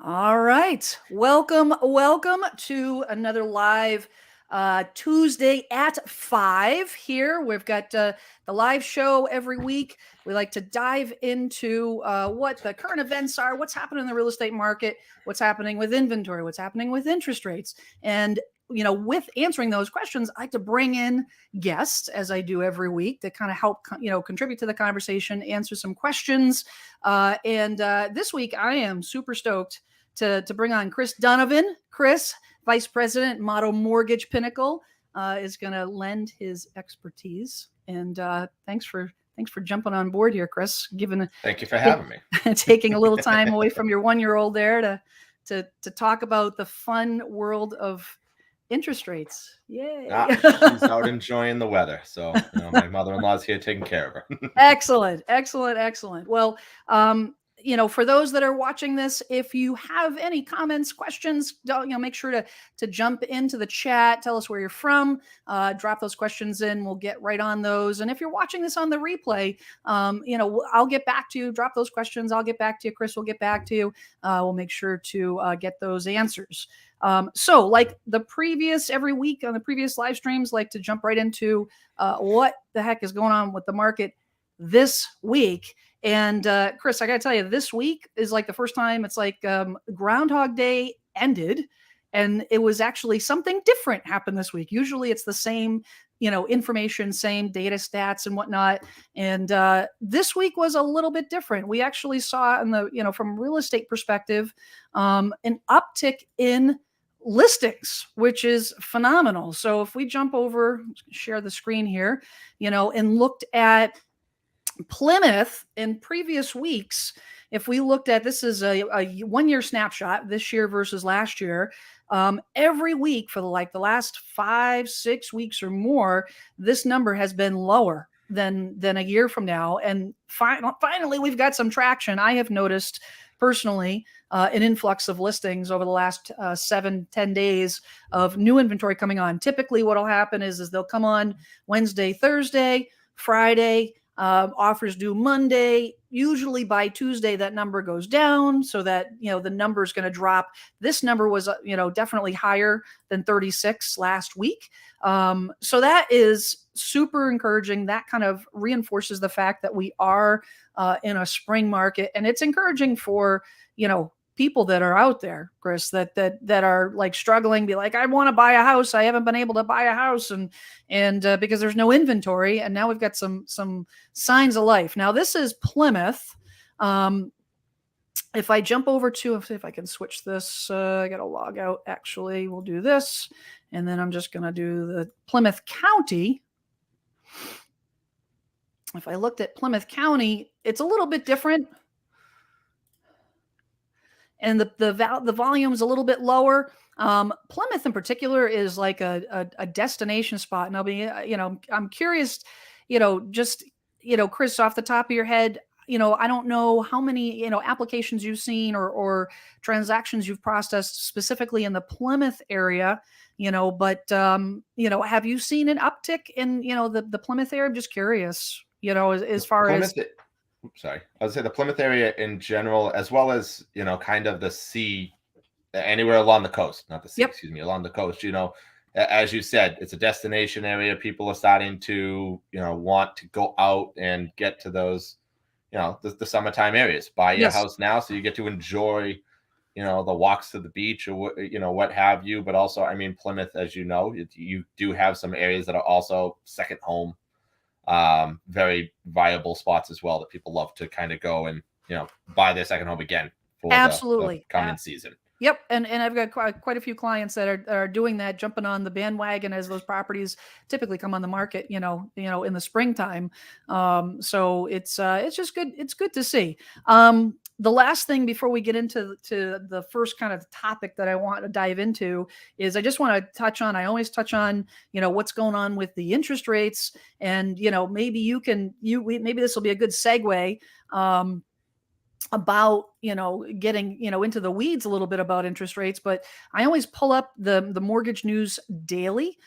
All right. Welcome to another live Tuesday at 5 here. We've got the live show every week. We like to dive into what the current events are, what's happening in the real estate market, what's happening with inventory, what's happening with interest rates. And with answering those questions, I like to bring in guests, as I do every week, to kind of help, contribute to the conversation, answer some questions. And this week, I am super stoked to bring on Chris.donovan. Chris, Vice President, Motta Mortgage Pinnacle, is going to lend his expertise. And thanks for jumping on board here, Chris. Thank you for having me. Taking a little time away from your 1-year-old there to talk about the fun world of interest rates. Yay. She's out enjoying the weather. So my mother-in-law's here taking care of her. Excellent. Well, for those that are watching this, if you have any comments, questions, make sure to jump into the chat. Tell us where you're from. Drop those questions in. We'll get right on those. And if you're watching this on the replay, I'll get back to you. Drop those questions. I'll get back to you. Chris will get back to you. We'll make sure to get those answers. So like every week on the previous live streams, like to jump right into what the heck is going on with the market this week. And Chris, I got to tell you, this week is like the first time it's like Groundhog Day ended, and it was actually something different happened this week. Usually it's the same, information, same data stats and whatnot. And this week was a little bit different. We actually saw in the, from real estate perspective, an uptick in listings, which is phenomenal. So if we jump over, share the screen here, and looked at Plymouth in previous weeks, if we looked at, this is a 1-year snapshot, this year versus last year, every week for the last 5-6 weeks or more, this number has been lower than a year from now. And finally, we've got some traction. I have noticed personally an influx of listings over the last 7-10 days of new inventory coming on. Typically what will happen is they'll come on Wednesday, Thursday, Friday, offers due Monday. Usually by Tuesday, that number goes down so that, the number is going to drop. This number was, definitely higher than 36 last week. So that is super encouraging. That kind of reinforces the fact that we are in a spring market, and it's encouraging for, people that are out there, Chris, that are like struggling, be like, I want to buy a house. I haven't been able to buy a house. And because there's no inventory, and now we've got some signs of life. Now this is Plymouth. If I jump over to, if I can switch this, I got to log out. Actually, we'll do this. And then I'm just going to do the Plymouth County. If I looked at Plymouth County, it's a little bit different. And the volume is a little bit lower. Plymouth in particular is like a destination spot. And I'll be, I'm curious, Chris, off the top of your head, I don't know how many, applications you've seen or transactions you've processed specifically in the Plymouth area, but, have you seen an uptick in, the Plymouth area? I'm just curious, as far Plymouth, as. Sorry, I would say the Plymouth area in general, as well as, kind of the sea, anywhere along the coast, not the sea, Yep. Excuse me, along the coast, as you said, it's a destination area. People are starting to, want to go out and get to those, the summertime areas. Buy your house now so you get to enjoy, the walks to the beach or, what have you. But also, Plymouth, as you know, you do have some areas that are also second home. Very viable spots as well that people love to kind of go and buy their second home again for Absolutely. the coming season. Yep, and I've got quite a few clients that are doing that, jumping on the bandwagon as those properties typically come on the market, in the springtime. So it's just good. It's good to see. The last thing before we get into the first kind of topic that I want to dive into is I just want to touch on. I always touch on what's going on with the interest rates, and maybe maybe this will be a good segue. About getting into the weeds a little bit about interest rates, but I always pull up the mortgage news daily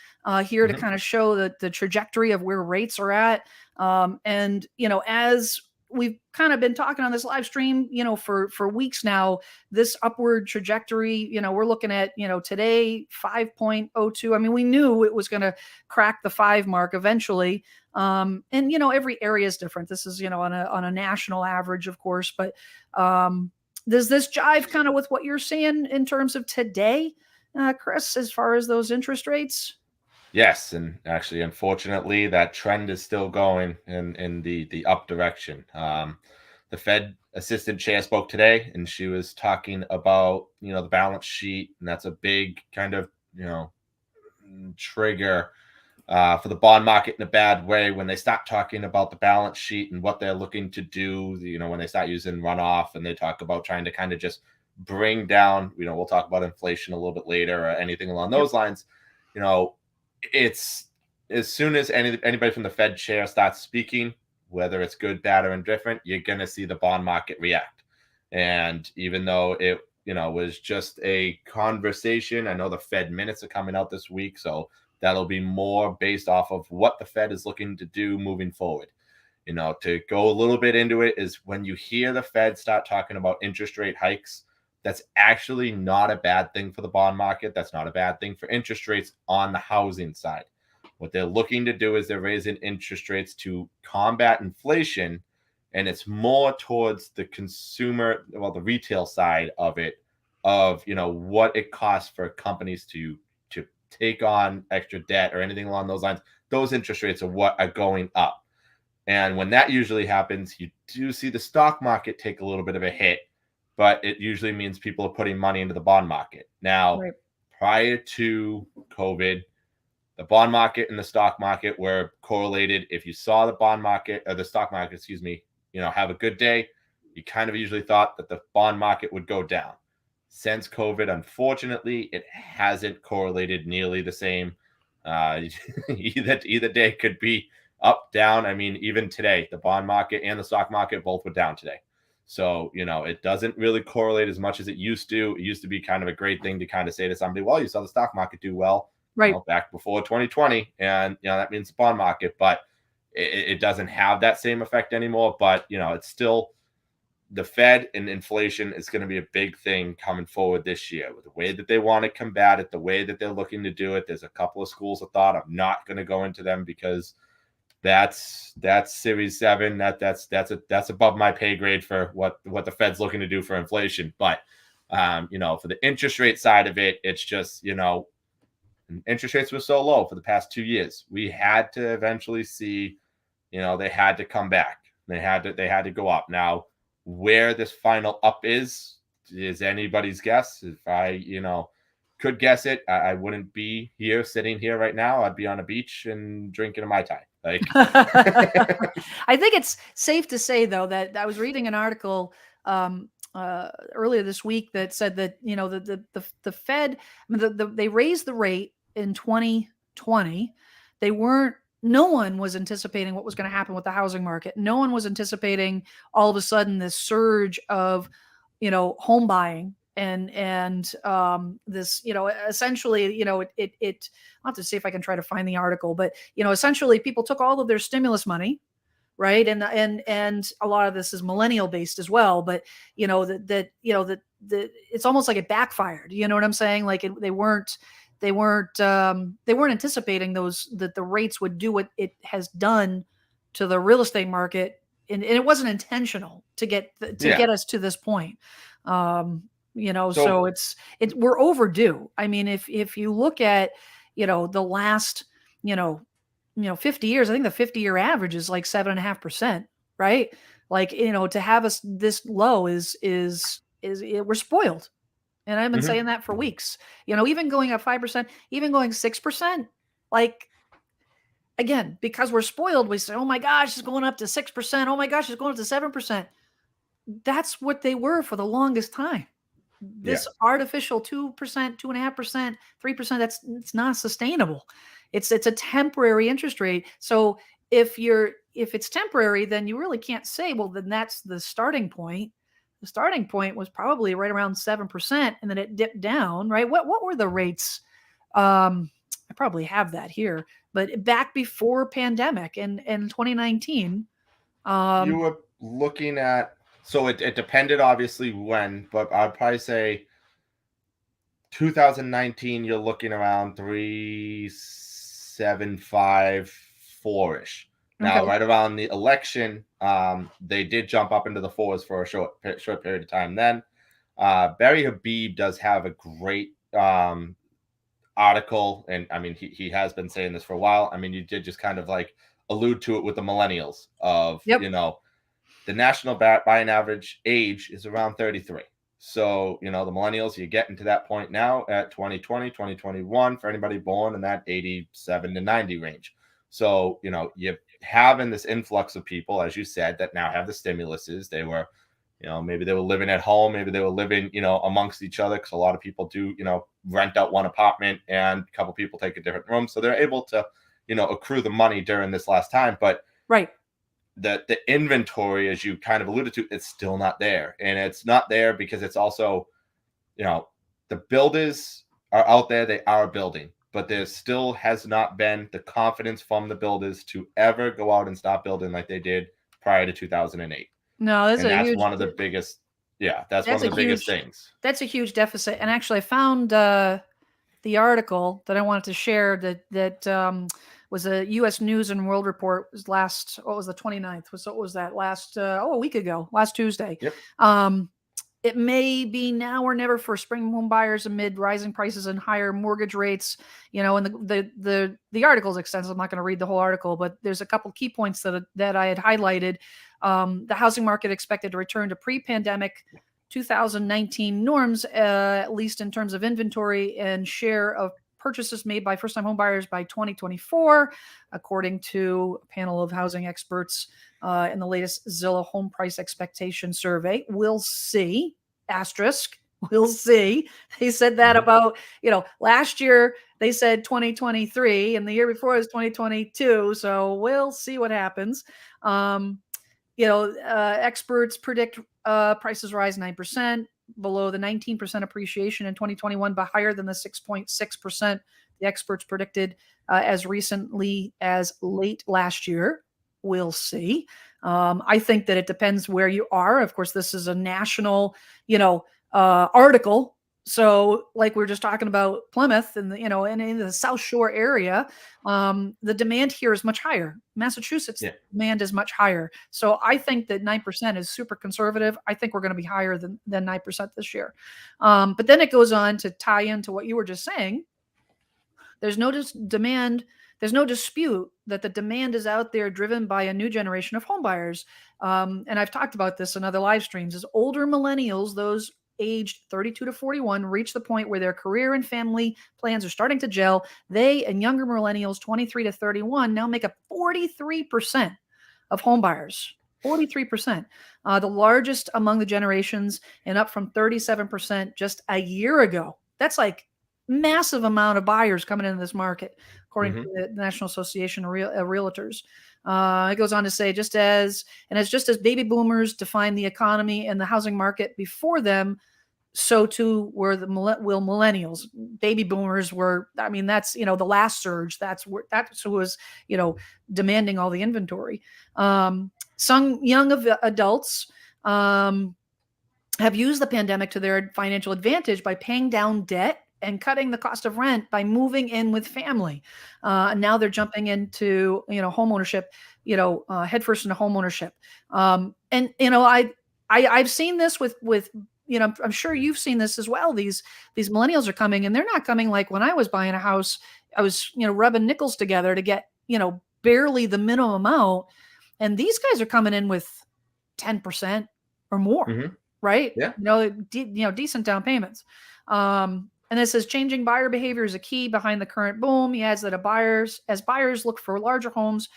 here to kind of show the trajectory of where rates are at, and as we've kind of been talking on this live stream, for weeks now, this upward trajectory, we're looking at, today 5.02. I mean, we knew it was going to crack the 5 mark eventually. And every area is different. This is, on a national average, of course, but does this jive kind of with what you're seeing in terms of today, Chris, as far as those interest rates? Yes, and actually, unfortunately, that trend is still going in the up direction. The Fed assistant chair spoke today, and she was talking about the balance sheet, and that's a big kind of trigger for the bond market in a bad way when they start talking about the balance sheet and what they're looking to do. When they start using runoff and they talk about trying to kind of just bring down. We'll talk about inflation a little bit later or anything along those lines. It's as soon as anybody from the Fed chair starts speaking, whether it's good, bad, or indifferent, you're going to see the bond market react. And even though it, was just a conversation, I know the Fed minutes are coming out this week, so that'll be more based off of what the Fed is looking to do moving forward. To go a little bit into it is when you hear the Fed start talking about interest rate hikes, that's actually not a bad thing for the bond market. That's not a bad thing for interest rates on the housing side. What they're looking to do is they're raising interest rates to combat inflation, and it's more towards the consumer, the retail side of it, of what it costs for companies to take on extra debt or anything along those lines. Those interest rates are what are going up. And when that usually happens, you do see the stock market take a little bit of a hit, but it usually means people are putting money into the bond market. Now, prior to COVID, the bond market and the stock market were correlated. If you saw the bond market or the stock market, have a good day, you kind of usually thought that the bond market would go down. Since COVID, unfortunately, it hasn't correlated nearly the same. Either day could be up, down. I mean, even today, the bond market and the stock market both were down today. So, it doesn't really correlate as much as it used to. It used to be kind of a great thing to kind of say to somebody, well, you saw the stock market do well back before 2020. And, that means the bond market, but it doesn't have that same effect anymore. But, it's still the Fed and inflation is going to be a big thing coming forward this year with the way that they want to combat it, the way that they're looking to do it. There's a couple of schools of thought. I'm not going to go into them because that's Series 7. That's above my pay grade for what the Fed's looking to do for inflation. But for the interest rate side of it, it's just interest rates were so low for the past 2 years. We had to eventually see, they had to come back. They had to go up. Now, where this final up is anybody's guess. If I, could guess it, I wouldn't be sitting here right now. I'd be on a beach and drinking a Mai Tai. I think it's safe to say, though, that I was reading an article earlier this week that said that the Fed, they raised the rate in 2020. No one was anticipating what was going to happen with the housing market. No one was anticipating all of a sudden this surge of home buying and this essentially it I'll have to see if I can try to find the article, but essentially people took all of their stimulus money, right, and a lot of this is millennial based as well, but that it's almost like it backfired. You know what I'm saying? Like they weren't anticipating that the rates would do what it has done to the real estate market, and it wasn't intentional to get us to this point. So we're overdue. I mean, if you look at the last 50 years, I think the 50-year average is like 7.5%, right? Like to have us this low is we're spoiled. And I've been saying that for weeks, even going up 5%, even going 6%, like, again, because we're spoiled, we say, oh my gosh, it's going up to 6%. Oh my gosh, it's going up to 7%. That's what they were for the longest time. This artificial 2%, 2.5%, 3%, it's not sustainable. It's a temporary interest rate. So if it's temporary, then you really can't say, well, then that's the starting point. The starting point was probably right around 7%, and then it dipped down, right? What were the rates? I probably have that here, but back before pandemic in 2019. looking at, so it depended obviously when, but I'd probably say 2019, you're looking around 3.75, 4-ish. Okay. Now, right around the election, they did jump up into the fours for a short period of time. Then, Barry Habib does have a great article, and I mean, he has been saying this for a while. I mean, you did just kind of like allude to it with the millennials of, Yep. the national buying average age is around 33. So, the millennials, you're getting to that point now at 2020, 2021 for anybody born in that 87 to 90 range. So, you're having this influx of people, as you said, that now have the stimuluses. They were, maybe they were living at home, maybe they were living, amongst each other, because a lot of people do, rent out one apartment and a couple people take a different room. So they're able to, accrue the money during this last time. But right. The inventory, as you kind of alluded to, it's still not there. And it's not there because it's also, the builders are out there, they are building, but there still has not been the confidence from the builders to ever go out and stop building like they did prior to 2008. No, that's And a that's huge. one of the biggest. Yeah, that's one of the biggest things. That's a huge deficit. And actually, I found the article that I wanted to share that was a U.S. News and World Report. It was last, what was the 29th? What was that last, a week ago, last Tuesday. Yep. It may be now or never for spring home buyers amid rising prices and higher mortgage rates. And the article is extensive. I'm not going to read the whole article, but there's a couple key points that I had highlighted. The housing market expected to return to pre-pandemic 2019 norms, at least in terms of inventory and share of purchases made by first-time home buyers by 2024, according to a panel of housing experts in the latest Zillow home price expectation survey. We'll see. Asterisk. We'll see. They said that about, last year they said 2023 and the year before it was 2022. So we'll see what happens. Experts predict prices rise 9%, below the 19% appreciation in 2021, but higher than the 6.6% the experts predicted as recently as late last year. We'll see. I think that it depends where you are. Of course, this is a national, article. So like we were just talking about Plymouth and, and in the South Shore area, the demand here is much higher. Massachusetts demand is much higher. So I think that 9% is super conservative. I think we're going to be higher than 9% this year. But then it goes on to tie into what you were just saying. There's no demand. There's no dispute that the demand is out there driven by a new generation of home buyers. And I've talked about this in other live streams. As older millennials, those aged 32 to 41, reach the point where their career and family plans are starting to gel, they and younger millennials, 23 to 31, now make up 43% of home buyers. 43%, the largest among the generations, and up from 37% just a year ago. That's like massive amount of buyers coming into this market, according to the National Association of Realtors. It goes on to say, just as baby boomers defined the economy and the housing market before them, so too were will millennials. Baby boomers were, that's, the last surge. That's who was, demanding all the inventory. Some young adults have used the pandemic to their financial advantage by paying down debt and cutting the cost of rent by moving in with family. Now they're jumping into, home ownership, headfirst into home ownership. And, I've seen this with, I'm sure you've seen this as well. These millennials are coming, and they're not coming like when I was buying a house, I was, rubbing nickels together to get, barely the minimum amount. And these guys are coming in with 10% or more, right? Yeah. Decent down payments. And it says changing buyer behavior is a key behind the current boom. He adds that as buyers look for larger homes,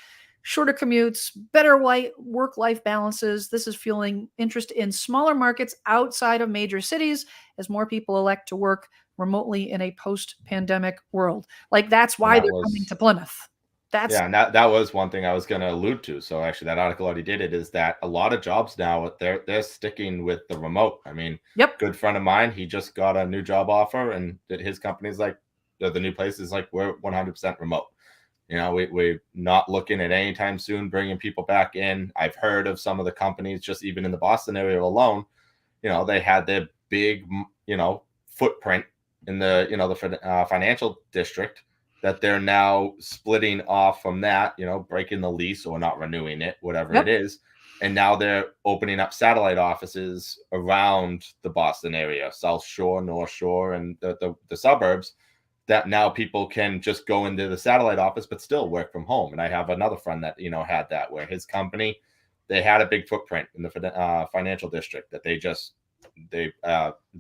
shorter commutes, better work-life balances, this is fueling interest in smaller markets outside of major cities as more people elect to work remotely in a post-pandemic world. Like that's why they're coming to Plymouth. And that was one thing I was going to allude to. So actually that article already did it, is that a lot of jobs now, they're sticking with the remote. I mean, good friend of mine, he just got a new job offer, and his company's like, the new place is like, we're 100% remote. We're not looking at anytime soon bringing people back in. I've heard of some of the companies, just even in the Boston area alone, they had their big, footprint in the financial district, that they're now splitting off from that, breaking the lease or not renewing it, whatever it is. And now they're opening up satellite offices around the Boston area, South Shore, North Shore, and the suburbs, that now people can just go into the satellite office but still work from home. And I have another friend that had that, where his company, they had a big footprint in the financial district, that they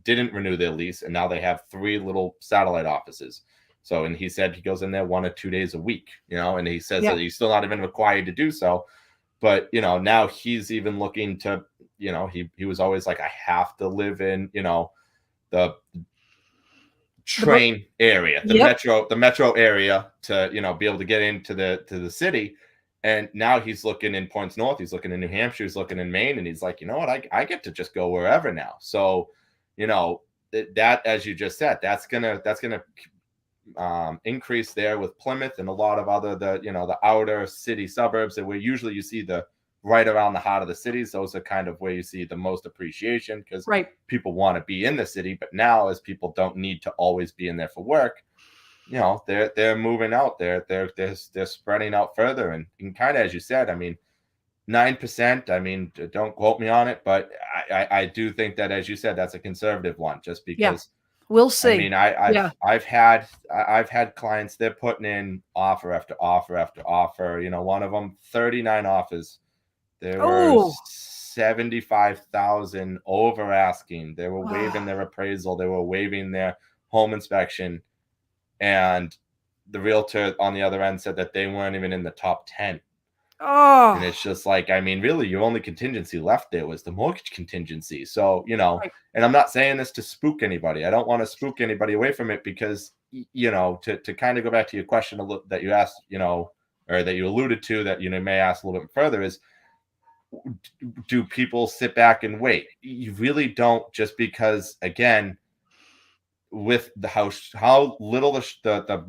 didn't renew their lease, and now they have 3 little satellite offices. So, and he said he goes in there 1 or 2 days a week, and he says that he's still not even required to do so. But, now he's even looking to, he was always like, I have to live in, the train area, the metro area, to, be able to get into the city. And now he's looking in points north, he's looking in New Hampshire, he's looking in Maine, and he's like, you know what, I get to just go wherever now. So, that, as you just said, that's gonna increase there with Plymouth and a lot of other the outer city suburbs, that where usually you see the right around the heart of the cities. Those are kind of where you see the most appreciation, because people want to be in the city. But now, as people don't need to always be in there for work, they're moving out. They're spreading out further, and kind of, as you said, 9%. Don't quote me on it, but I do think that, as you said, that's a conservative one, just because. We'll see. I've had clients, they're putting in offer after offer after offer. One of them, 39 offers. There were 75,000 over asking. They were waiving their appraisal. They were waiving their home inspection. And the realtor on the other end said that they weren't even in the top 10. And it's just like, really, your only contingency left there was the mortgage contingency. So, and I'm not saying this to spook anybody. I don't want to spook anybody away from it, because, to kind of go back to your question that you asked, or that you alluded to, that, may ask a little bit further, is, do people sit back and wait? You really don't, just because, again, with the house, how little the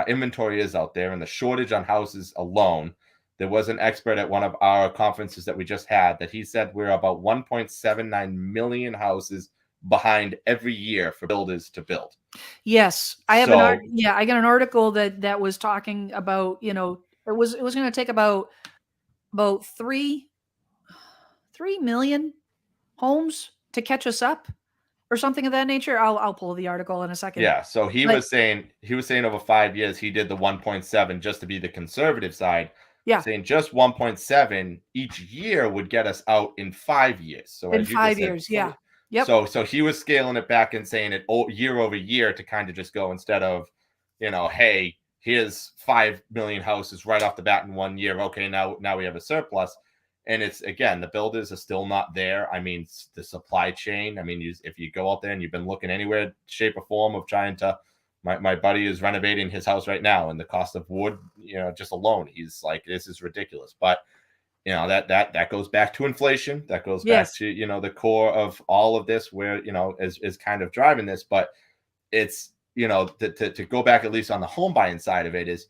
inventory is out there, and the shortage on houses alone. There was an expert at one of our conferences that we just had, that he said we're about 1.79 million houses behind every year for builders to build. Yes, I got an article that was talking about, it was going to take about 3 million homes to catch us up, or something of that nature. I'll pull the article in a second. Yeah. So he was saying over 5 years, he did the 1.7 just to be the conservative side. Yeah. Saying just 1.7 each year would get us out in 5 years. So in 5 years. Yeah. Yep. So he was scaling it back and saying it year over year, to kind of just go, instead of, hey, here's 5 million houses right off the bat in 1 year. Okay. Now we have a surplus. And it's, again, the builders are still not there. The supply chain. If you go out there and you've been looking anywhere, shape or form of trying to, my buddy is renovating his house right now, and the cost of wood, just alone, he's like, this is ridiculous. But, that goes back to inflation. That goes back to, the core of all of this, where, is kind of driving this. But it's, to go back, at least on the home buying side of it, is,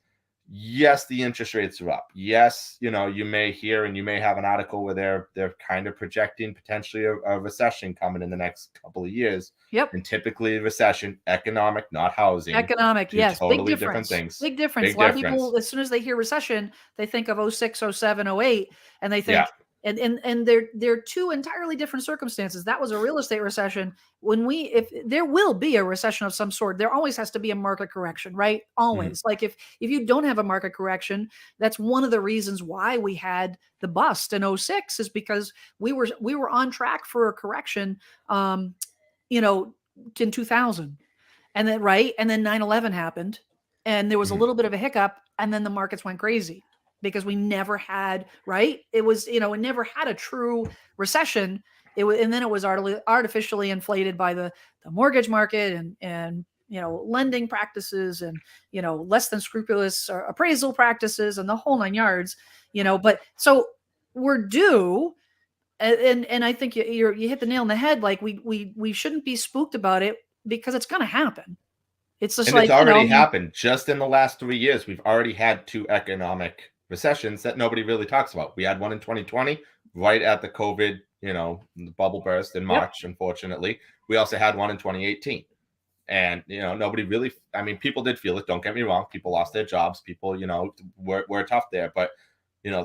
yes, the interest rates are up. Yes, you may hear, and you may have an article where they're kind of projecting potentially a recession coming in the next couple of years. Yep. And typically a recession, economic, not housing. Economic, yes. Totally big difference. Different things. Big difference. A lot of people, as soon as they hear recession, they think of 06, 07, 08, and they think, and they're 2 entirely different circumstances. That was a real estate recession. If there will be a recession of some sort, there always has to be a market correction, right? Always. Like if you don't have a market correction, that's one of the reasons why we had the bust in 06, is because we were on track for a correction, in 2000, and then 9/11 happened, and there was a little bit of a hiccup, and then the markets went crazy, because we never had, it was, it never had a true recession. And then it was artificially inflated by the mortgage market and lending practices, and, less than scrupulous appraisal practices, and the whole 9 yards, but so we're due. And I think you hit the nail on the head. Like we shouldn't be spooked about it, because it's going to happen. It's just And it's like, already happened just in the last 3 years. We've already had 2 economic recessions that nobody really talks about. We had one in 2020, right at the COVID, the bubble burst in Yep. March, unfortunately. We also had one in 2018. And, nobody really, I mean, people did feel it. Don't get me wrong. People lost their jobs. People, were tough there. But,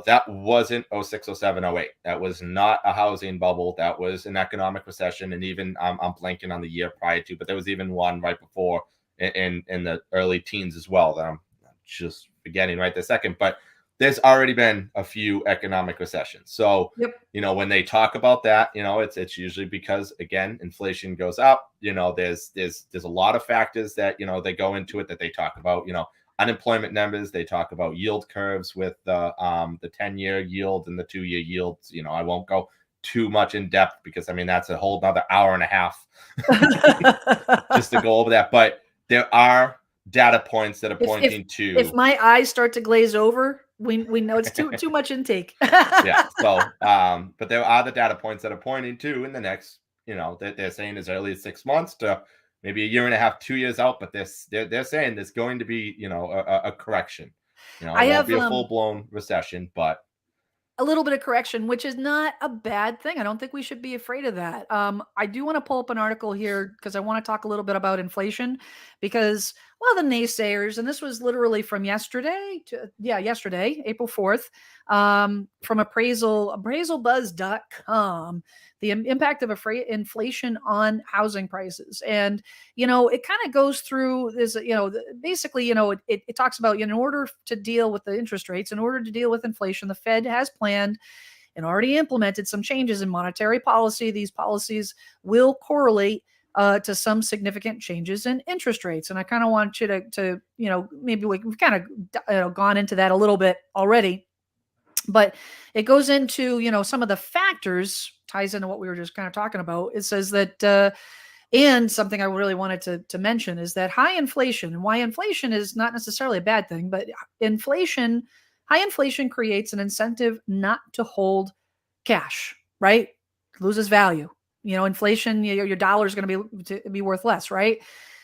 that wasn't 06, 07, 08. That was not a housing bubble. That was an economic recession. And even I'm blanking on the year prior to, but there was even one right before in the early teens as well that I'm just forgetting right this second. But there's already been a few economic recessions. So, Yep. when they talk about that, it's usually because, again, inflation goes up. There's a lot of factors that, they go into it that they talk about, unemployment numbers. They talk about yield curves with the 10-year yield and the 2-year yields. I won't go too much in depth because, I mean, that's a whole another hour and a half just to go over that. But there are data points that are pointing to. If my eyes start to glaze over, we know it's too much intake. Yeah. So, but there are the data points that are pointing to in the next, they're saying as early as 6 months to maybe a year and a half, 2 years out. But they're saying there's going to be, a correction. It I won't have be a full blown recession, but a little bit of correction, which is not a bad thing. I don't think we should be afraid of that. I do want to pull up an article here because I want to talk a little bit about inflation because, well, the naysayers, and this was literally from yesterday, April 4th, from appraisalbuzz.com, the impact of inflation on housing prices. And, it kind of goes through this, basically, it talks about, in order to deal with the interest rates, in order to deal with inflation, the Fed has planned and already implemented some changes in monetary policy. These policies will correlate to some significant changes in interest rates. And I kind of want you to maybe we've kind of gone into that a little bit already, but it goes into, some of the factors, ties into what we were just kind of talking about. It says that, and something I really wanted to mention is that high inflation, and why inflation is not necessarily a bad thing, but high inflation creates an incentive not to hold cash, right? It loses value. Inflation, your dollar is going to be worth less, right?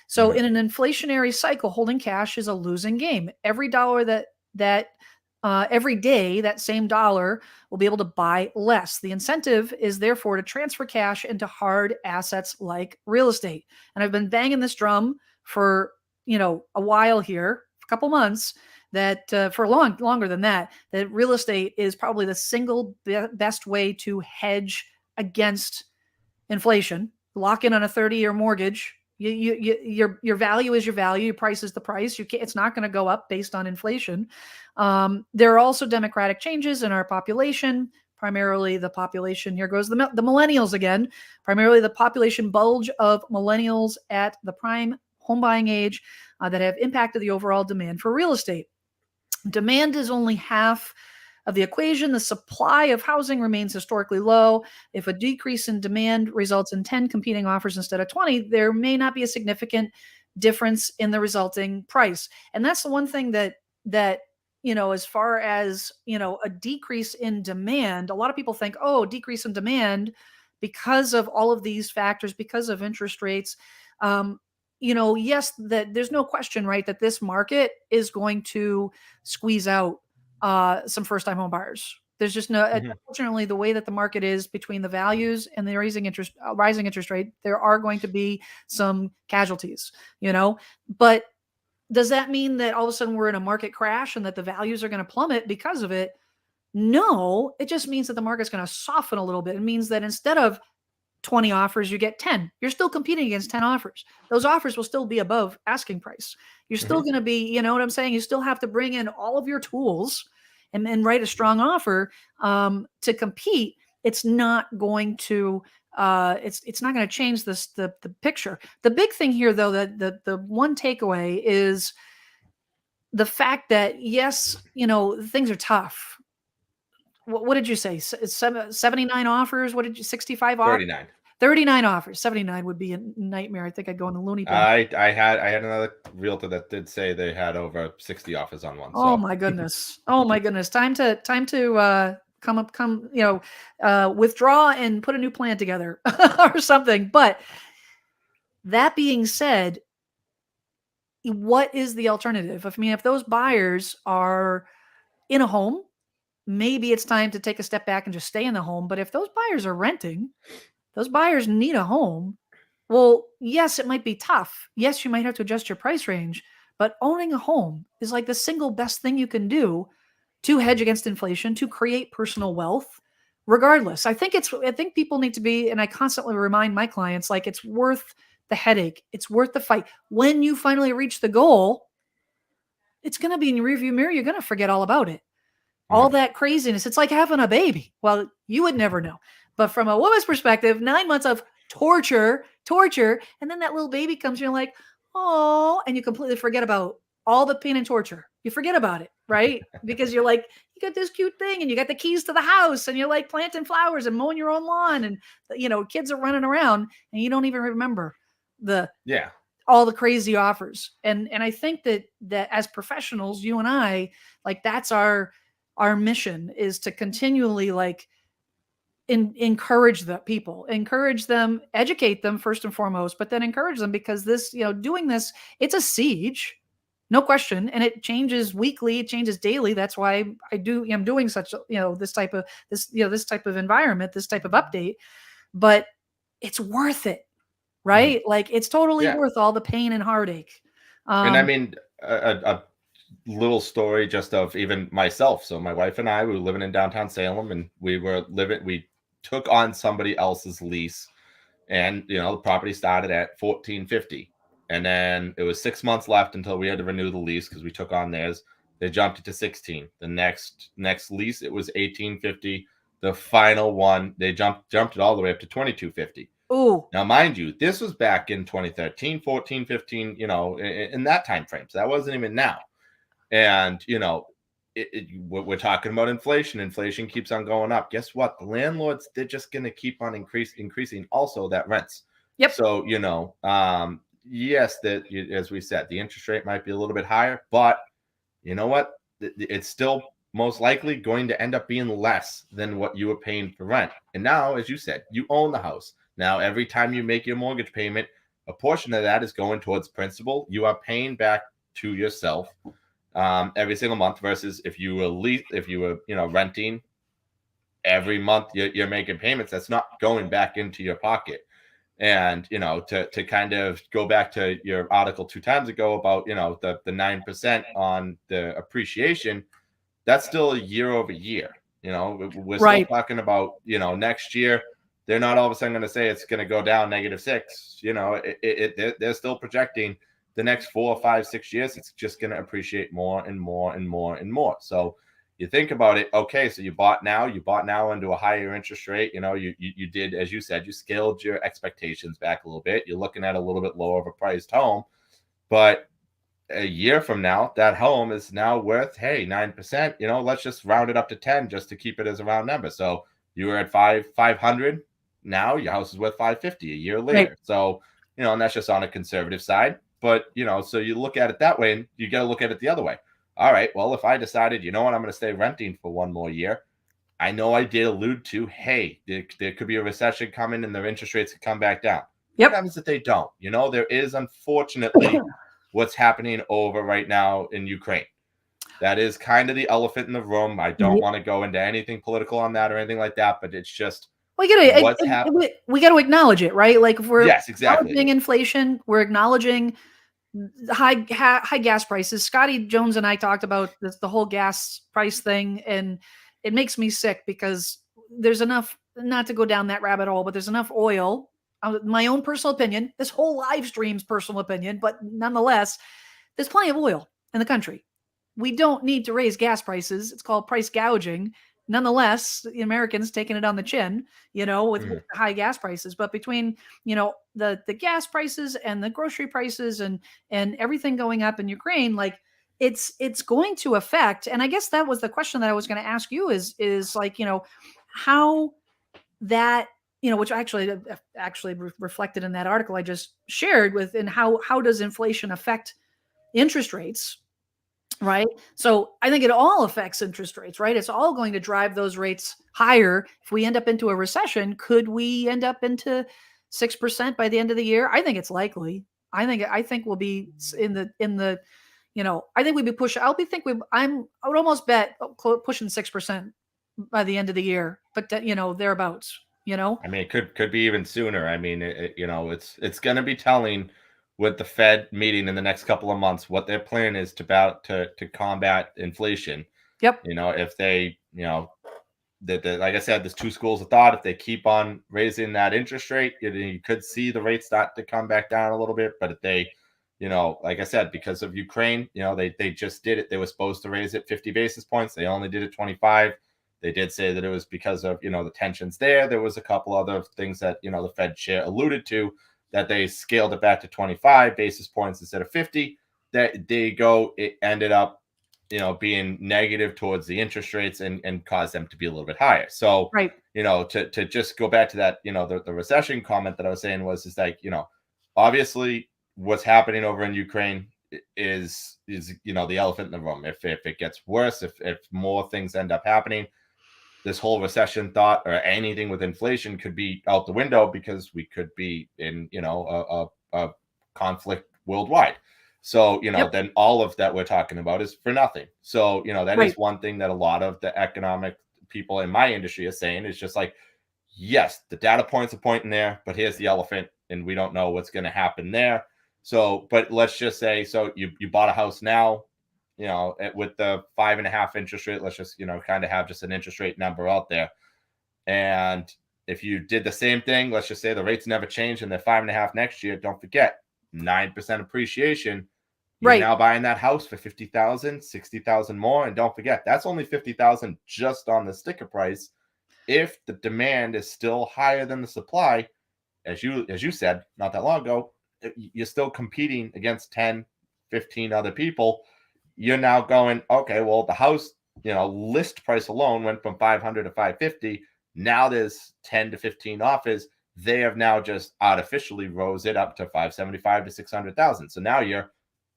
So in an inflationary cycle, holding cash is a losing game. Every dollar that every day, that same dollar will be able to buy less. The incentive is therefore to transfer cash into hard assets like real estate. And I've been banging this drum for, a while here, a couple months, that for longer than that real estate is probably the single best way to hedge against inflation. Lock in on a 30-year mortgage. Your value is your value. Your price is the price. It's not going to go up based on inflation. There are also democratic changes in our population. Primarily the population, here goes the millennials again, primarily the population bulge of millennials at the prime home buying age that have impacted the overall demand for real estate. Demand is only half of the equation. The supply of housing remains historically low. If a decrease in demand results in 10 competing offers instead of 20, there may not be a significant difference in the resulting price. And that's the one thing that as far as, a decrease in demand, a lot of people think, oh, decrease in demand because of all of these factors, because of interest rates. Yes, that there's no question, right, that this market is going to squeeze out some first-time home buyers. There's just no, unfortunately, the way that the market is between the values and the rising interest rate, there are going to be some casualties, but does that mean that all of a sudden we're in a market crash and that the values are going to plummet because of it? No, it just means that the market's going to soften a little bit. It means that instead of 20 offers, you get 10. You're still competing against 10 offers. Those offers will still be above asking price. You're still going to be, you know what I'm saying? You still have to bring in all of your tools and write a strong offer to compete. It's not going to it's not going to change the picture. The big thing here, though, that the one takeaway is the fact that, yes, things are tough. What did you say? 79 offers? What did you, 65 offers? 39. 39 offers. 79 would be a nightmare. I think I'd go in the loony bin. I had another realtor that did say they had over 60 offers on one. Oh my goodness. Oh my goodness. Time to withdraw and put a new plan together or something. But that being said, what is the alternative? I mean, if those buyers are in a home, maybe it's time to take a step back and just stay in the home. But if those buyers are renting, those buyers need a home. Well, yes, it might be tough. Yes, you might have to adjust your price range, but owning a home is like the single best thing you can do to hedge against inflation, to create personal wealth. Regardless, I think people need to be, and I constantly remind my clients, like, it's worth the headache. It's worth the fight. When you finally reach the goal, it's going to be in your rearview mirror. You're going to forget all about it. All that craziness. It's like having a baby. Well, you would never know. But from a woman's perspective, 9 months of torture, and then that little baby comes, you're like, oh, and you completely forget about all the pain and torture. You forget about it, right? Because you're like, you got this cute thing and you got the keys to the house and you're like planting flowers and mowing your own lawn and, kids are running around and you don't even remember all the crazy offers. And I think that as professionals, you and I, like, that's our mission, is to continually, like, encourage the people, encourage them, educate them first and foremost, but then encourage them, because this, doing this, it's a siege, no question. And it changes weekly, it changes daily. That's why I'm doing such, this type of environment, this type of update, but it's worth it, right? Like, it's totally worth all the pain and heartache. And I mean, a little story just of even myself. So my wife and I, we were living in downtown Salem, and we took on somebody else's lease, and the property started at $14.50, and then it was 6 months left until we had to renew the lease because we took on theirs. They jumped it to 16. The next lease, it was $18.50. The final one, they jumped it all the way up to $22.50. Ooh. Now, mind you, this was back in 2013, 14, 15, in that time frame. So that wasn't even now. And, we're talking about inflation. Inflation keeps on going up. Guess what? The landlords, they're just going to keep on increasing also that rents. Yep. So, yes, as we said, the interest rate might be a little bit higher, but you know what? It's still most likely going to end up being less than what you were paying for rent. And now, as you said, you own the house. Now, every time you make your mortgage payment, a portion of that is going towards principal. You are paying back to yourself every single month, versus if you were renting every month, you're making payments. That's not going back into your pocket. And to kind of go back to your article 2 times ago about the 9% on the appreciation, that's still a year over year. We're still talking about next year. They're not all of a sudden going to say it's going to go down -6. They're still projecting the next 4, 5, 6 years, it's just going to appreciate more and more and more and more. So you think about it. Okay, so you bought now into a higher interest rate. You did, as you said, you scaled your expectations back a little bit. You're looking at a little bit lower of a priced home, but a year from now, that home is now worth, 9%. Let's just round it up to 10 just to keep it as a round number. So you were at 500. Now your house is worth 550 a year later. Right. So and that's just on a conservative side. But, so you look at it that way, and you got to look at it the other way. All right, well, if I decided, I'm going to stay renting for one more year, I know I did allude to, there could be a recession coming and their interest rates could come back down. Yep. What happens if they don't? There is, unfortunately, what's happening over right now in Ukraine. That is kind of the elephant in the room. I don't want to go into anything political on that or anything like that, but it's just we got to acknowledge it, right? Like, if we're acknowledging inflation, we're acknowledging high gas prices. Scotty Jones and I talked about the whole gas price thing, and it makes me sick because there's enough, not to go down that rabbit hole, but there's enough oil. My own personal opinion, this whole live stream's personal opinion, but nonetheless, there's plenty of oil in the country. We don't need to raise gas prices. It's called price gouging. Nonetheless, the Americans taking it on the chin, with high gas prices. But between, the gas prices and the grocery prices and everything going up in Ukraine, like, it's going to affect. And I guess that was the question that I was going to ask you is like, how that, which actually reflected in that article I just shared with, and how does inflation affect interest rates? Right. So I think it all affects interest rates, right? It's all going to drive those rates higher. If we end up into a recession, could we end up into 6% by the end of the year? I think it's likely. I think we'll be in the, I think we'd be pushing. I would almost bet pushing 6% by the end of the year, but thereabouts. I mean, it could be even sooner. I mean, it's going to be telling with the Fed meeting in the next couple of months what their plan is to combat inflation. Yep. If they, like I said, there's two schools of thought. If they keep on raising that interest rate, you could see the rates start to come back down a little bit. But if they, like I said, because of Ukraine, they just did it. They were supposed to raise it 50 basis points. They only did it 25. They did say that it was because of, the tensions there. There was a couple other things that, the Fed chair alluded to, that they scaled it back to 25 basis points instead of 50. That it ended up, being negative towards the interest rates and caused them to be a little bit higher. So, right. To just go back to that, the recession comment that I was saying is like, obviously what's happening over in Ukraine is the elephant in the room. If it gets worse, if more things end up happening, this whole recession thought or anything with inflation could be out the window, because we could be in, a conflict worldwide. So, Yep. then all of that we're talking about is for nothing. So, that Right. is one thing that a lot of the economic people in my industry are saying, is just like, yes, the data points are pointing there, but here's the elephant, and we don't know what's going to happen there. So, but let's just say, so you bought a house now, with the 5.5 interest rate, let's just, kind of have just an interest rate number out there. And if you did the same thing, let's just say the rates never change and they're 5.5 next year, don't forget 9% appreciation. You're Right. now buying that house for 50,000, 60,000 more. And don't forget, that's only 50,000 just on the sticker price. If the demand is still higher than the supply, as you said not that long ago, you're still competing against 10, 15 other people. You're now going, okay, well, the house, list price alone went from 500 to 550. Now there's 10 to 15 offers. They have now just artificially rose it up to 575 to 600,000. So now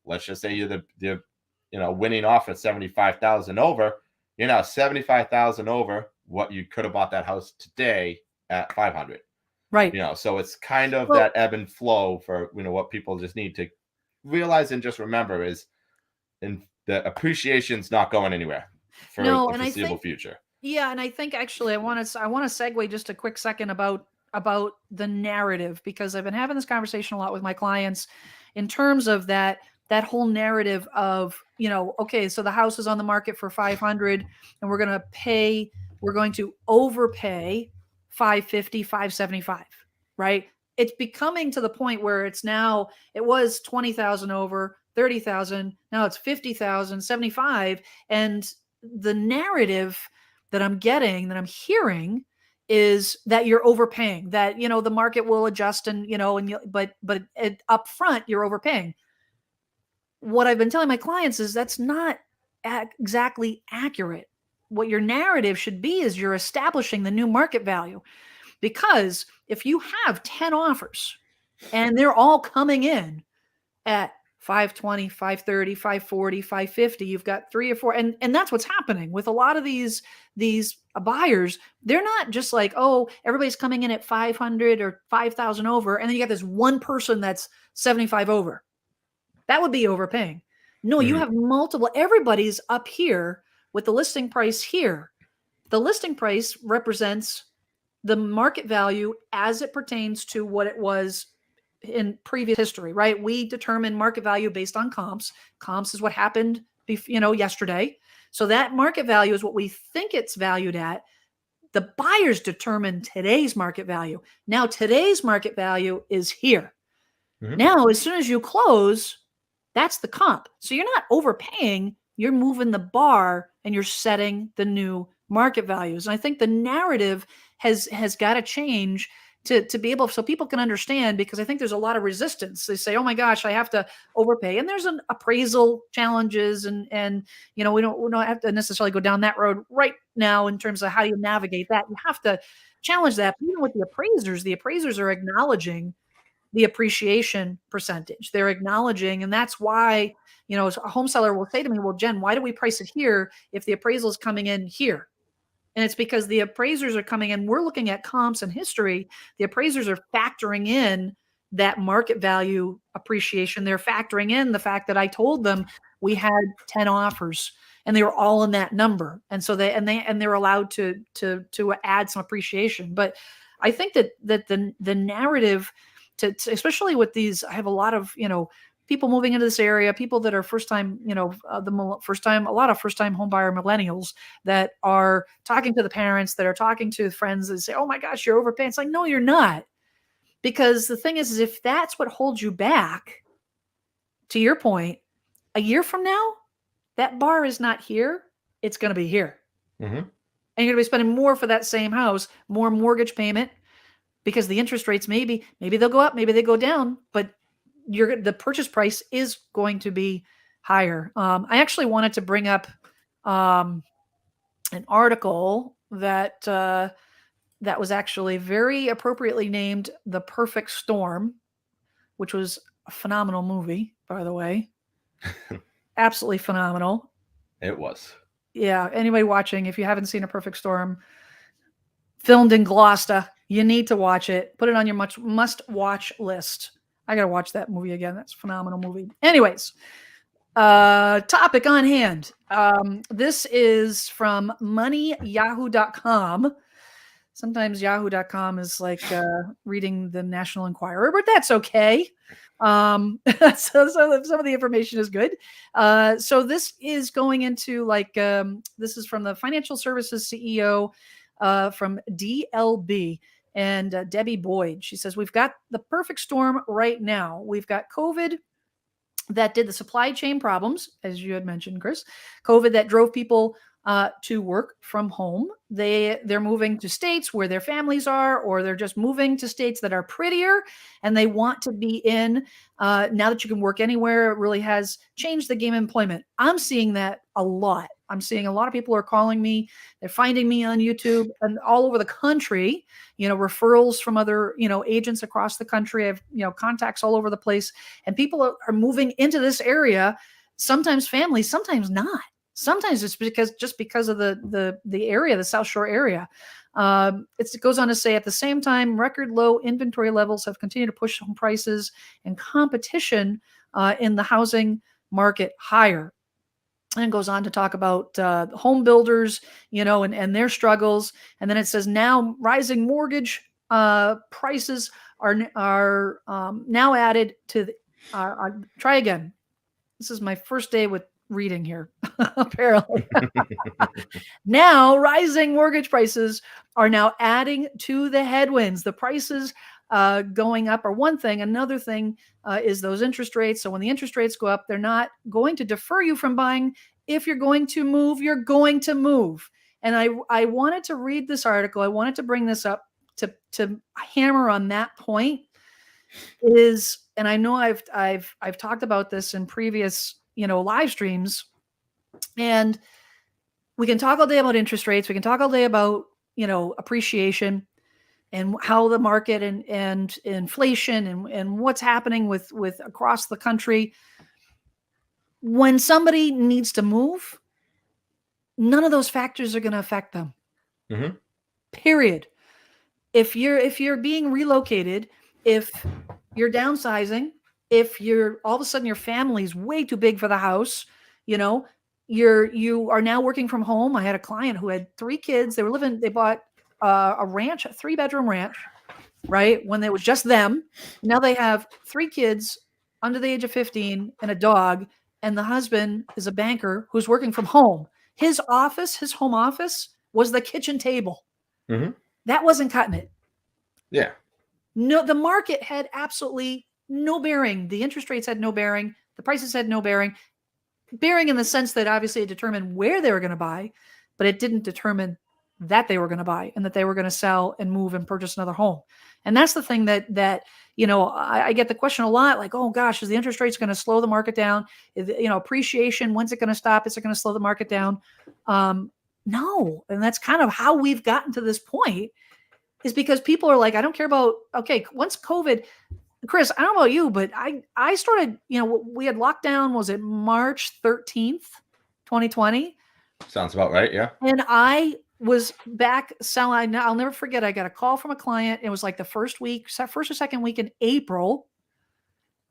let's just say you're the winning offer 75,000 over. You're now 75,000 over what you could have bought that house today at 500. Right. So it's kind of that ebb and flow for, what people just need to realize and just remember is, the appreciation's not going anywhere for No, the and I foreseeable think, future. yeah, and I think actually I want to segue just a quick second about the narrative, because I've been having this conversation a lot with my clients in terms of that whole narrative of, okay, so the house is on the market for 500 and we're going to overpay 550, 575, right? It's becoming to the point where it was 20,000 over, 30,000, now it's 50,000, 75, and the narrative that I'm getting, that I'm hearing, is that you're overpaying, that the market will adjust, and but up front you're overpaying. What I've been telling my clients is that's not exactly accurate. What your narrative should be is you're establishing the new market value, because if you have 10 offers and they're all coming in at 520, 530, 540, 550, you've got 3 or 4, and that's what's happening with a lot of these buyers. They're not just like, oh, everybody's coming in at 500 or 5,000 over, and then you got this one person that's 75 over. That would be overpaying. No, you have multiple, everybody's up here with the listing price here. The listing price represents the market value as it pertains to what it was in previous history, right? We determine market value based on comps. Comps is what happened, yesterday. So that market value is what we think it's valued at. The buyers determine today's market value. Now, today's market value is here. Now, as soon as you close, that's the comp. So you're not overpaying, you're moving the bar and you're setting the new market values. And I think the narrative has got to change to be able, so people can understand, because I think there's a lot of resistance. They say, oh my gosh, I have to overpay. And there's an appraisal challenges, and we don't have to necessarily go down that road right now in terms of how you navigate that. You have to challenge that. But even with the appraisers are acknowledging the appreciation percentage. They're acknowledging, and that's why, a home seller will say to me, well, Jen, why do we price it here if the appraisal is coming in here? And it's because the appraisers are coming in. We're looking at comps and history. The appraisers are factoring in that market value appreciation. They're factoring in the fact that I told them we had 10 offers and they were all in that number. And so they're allowed to add some appreciation. But I think that the narrative to especially with these, I have a lot of, people moving into this area, people that are first time, a lot of first time home buyer millennials that are talking to the parents, that are talking to friends and say, oh my gosh, you're overpaying. It's like, no, you're not. Because the thing is if that's what holds you back, to your point, a year from now, that bar is not here. It's going to be here. Mm-hmm. And you're going to be spending more for that same house, more mortgage payment, because the interest rates, maybe they'll go up, maybe they go down, but the purchase price is going to be higher. I actually wanted to bring up an article that was actually very appropriately named The Perfect Storm, which was a phenomenal movie, by the way. Absolutely phenomenal. It was. Yeah. Anybody watching, if you haven't seen A Perfect Storm, filmed in Gloucester, you need to watch it. Put it on your must-watch list. I got to watch that movie again. That's a phenomenal movie. Anyways, topic on hand. This is from moneyyahoo.com. Sometimes yahoo.com is like reading the National Enquirer, but that's okay. So some of the information is good. So this is going into this is from the financial services CEO from DLB and Debbie Boyd. She says, we've got the perfect storm right now. We've got COVID that did the supply chain problems, as you had mentioned, Chris. COVID that drove people to work from home. They're moving to states where their families are, or they're just moving to states that are prettier, and they want to be in. Now that you can work anywhere, it really has changed the game of employment. I'm seeing that a lot. I'm seeing a lot of people are calling me. They're finding me on YouTube and all over the country, referrals from other, agents across the country. I have, contacts all over the place, and people are moving into this area, sometimes families, sometimes not. Sometimes it's because of the area, the South Shore area. It goes on to say, at the same time, record low inventory levels have continued to push home prices and competition in the housing market higher. And it goes on to talk about home builders, and their struggles. And then it says now rising mortgage prices are now added to try again. This is my first day with reading here, apparently. Now, rising mortgage prices are now adding to the headwinds. The prices going up are one thing. Another thing is those interest rates. So when the interest rates go up, they're not going to defer you from buying. If you're going to move, you're going to move. And I wanted to read this article. I wanted to bring this up to hammer on that point. And I know I've talked about this in previous live streams, and we can talk all day about interest rates. We can talk all day about, appreciation and how the market and inflation and what's happening with across the country. When somebody needs to move, none of those factors are going to affect them. Mm-hmm. Period. If you're being relocated, if you're downsizing, if you're all of a sudden your family's way too big for the house, you are now working from home. I had a client who had 3 kids. They bought a ranch, a 3-bedroom ranch, right? When it was just them. Now they have 3 kids under the age of 15 and a dog. And the husband is a banker who's working from home. His home office was the kitchen table. Mm-hmm. That wasn't cutting it. Yeah. No, the market had absolutely no bearing. The interest rates had no bearing. The prices had no bearing. Bearing in the sense that obviously it determined where they were going to buy, but it didn't determine that they were going to buy and that they were going to sell and move and purchase another home. And that's the thing that I get the question a lot, like, oh gosh, is the interest rates going to slow the market down? Appreciation, when's it going to stop? Is it going to slow the market down? No. And that's kind of how we've gotten to this point, is because people are like, I don't care about, okay, once COVID, Chris, I don't know about you, but I started, we had lockdown, was it March 13th, 2020? Sounds about right. Yeah. And I was back selling. I'll never forget. I got a call from a client. It was like the first or second week in April,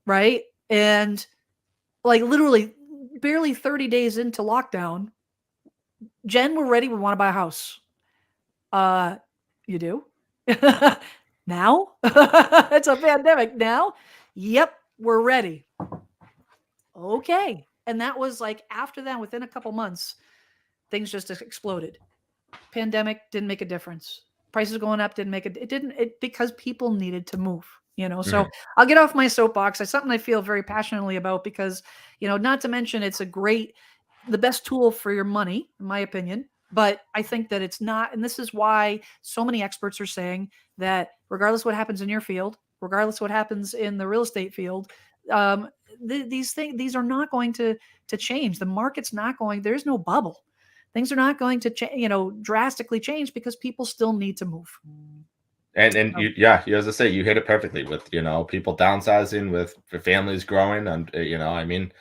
right? And like literally barely 30 days into lockdown, Jen, we're ready. We want to buy a house. You do? Now? It's a pandemic now? Yep, we're ready. Okay. And that was like after that, within a couple months, things just exploded. Pandemic didn't make a difference. Prices going up didn't make it because people needed to move, So I'll get off my soapbox. It's something I feel very passionately about because, not to mention it's the best tool for your money, in my opinion. But I think that it's not, and this is why so many experts are saying that regardless what happens in your field, regardless what happens in the real estate field, these are not going to change. The market's not going. There's no bubble. Things are not going to drastically change because people still need to move. And as I say, you hit it perfectly with people downsizing, with families growing, and I mean,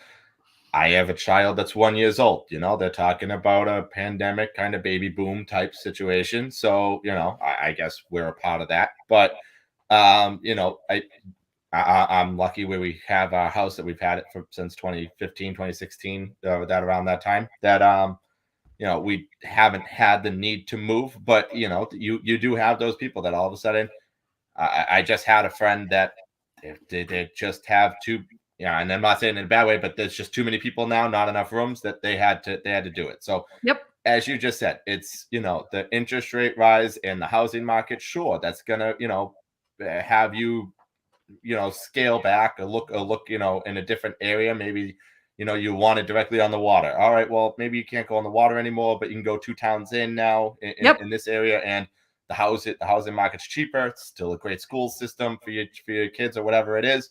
I have a child that's 1 year old. They're talking about a pandemic kind of baby boom type situation. So I guess we're a part of that. But I'm lucky where we have our house that we've had it since 2015, 2016, that around that time that we haven't had the need to move, but you do have those people that all of a sudden, I just had a friend that they just have too, and I'm not saying in a bad way, but there's just too many people now, not enough rooms that they had to do it. So yep, as you just said, it's the interest rate rise and the housing market, sure, that's gonna have you scale back or look in a different area. Maybe you want it directly on the water. All right, well, maybe you can't go on the water anymore, but you can go 2 towns in now in this area, and the housing market's cheaper. It's still a great school system for your kids or whatever it is.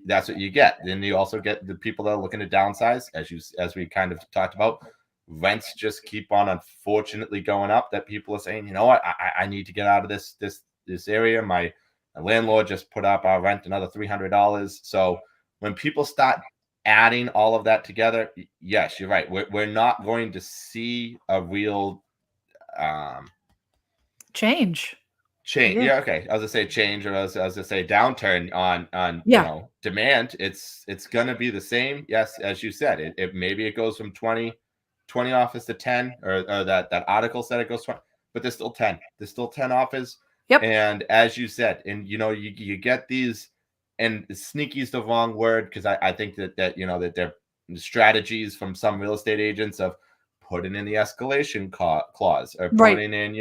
That's what you get. Then you also get the people that are looking to downsize, as we kind of talked about. Rents just keep on, unfortunately, going up. That people are saying, you know what, I need to get out of this area. My landlord just put up our rent another $300. So when people start adding all of that together, yes, you're right. We're not going to see a real change. Yeah, okay. I was gonna say change, or I was gonna say downturn on demand. It's gonna be the same. Yes, as you said, it maybe it goes from 20 offers to 10, or that article said it goes 20, but there's still 10. There's still 10 offers. Yep. And as you said, and you get these, and sneaky is the wrong word, because I think that that they're strategies from some real estate agents of putting in the escalation clause, or putting in,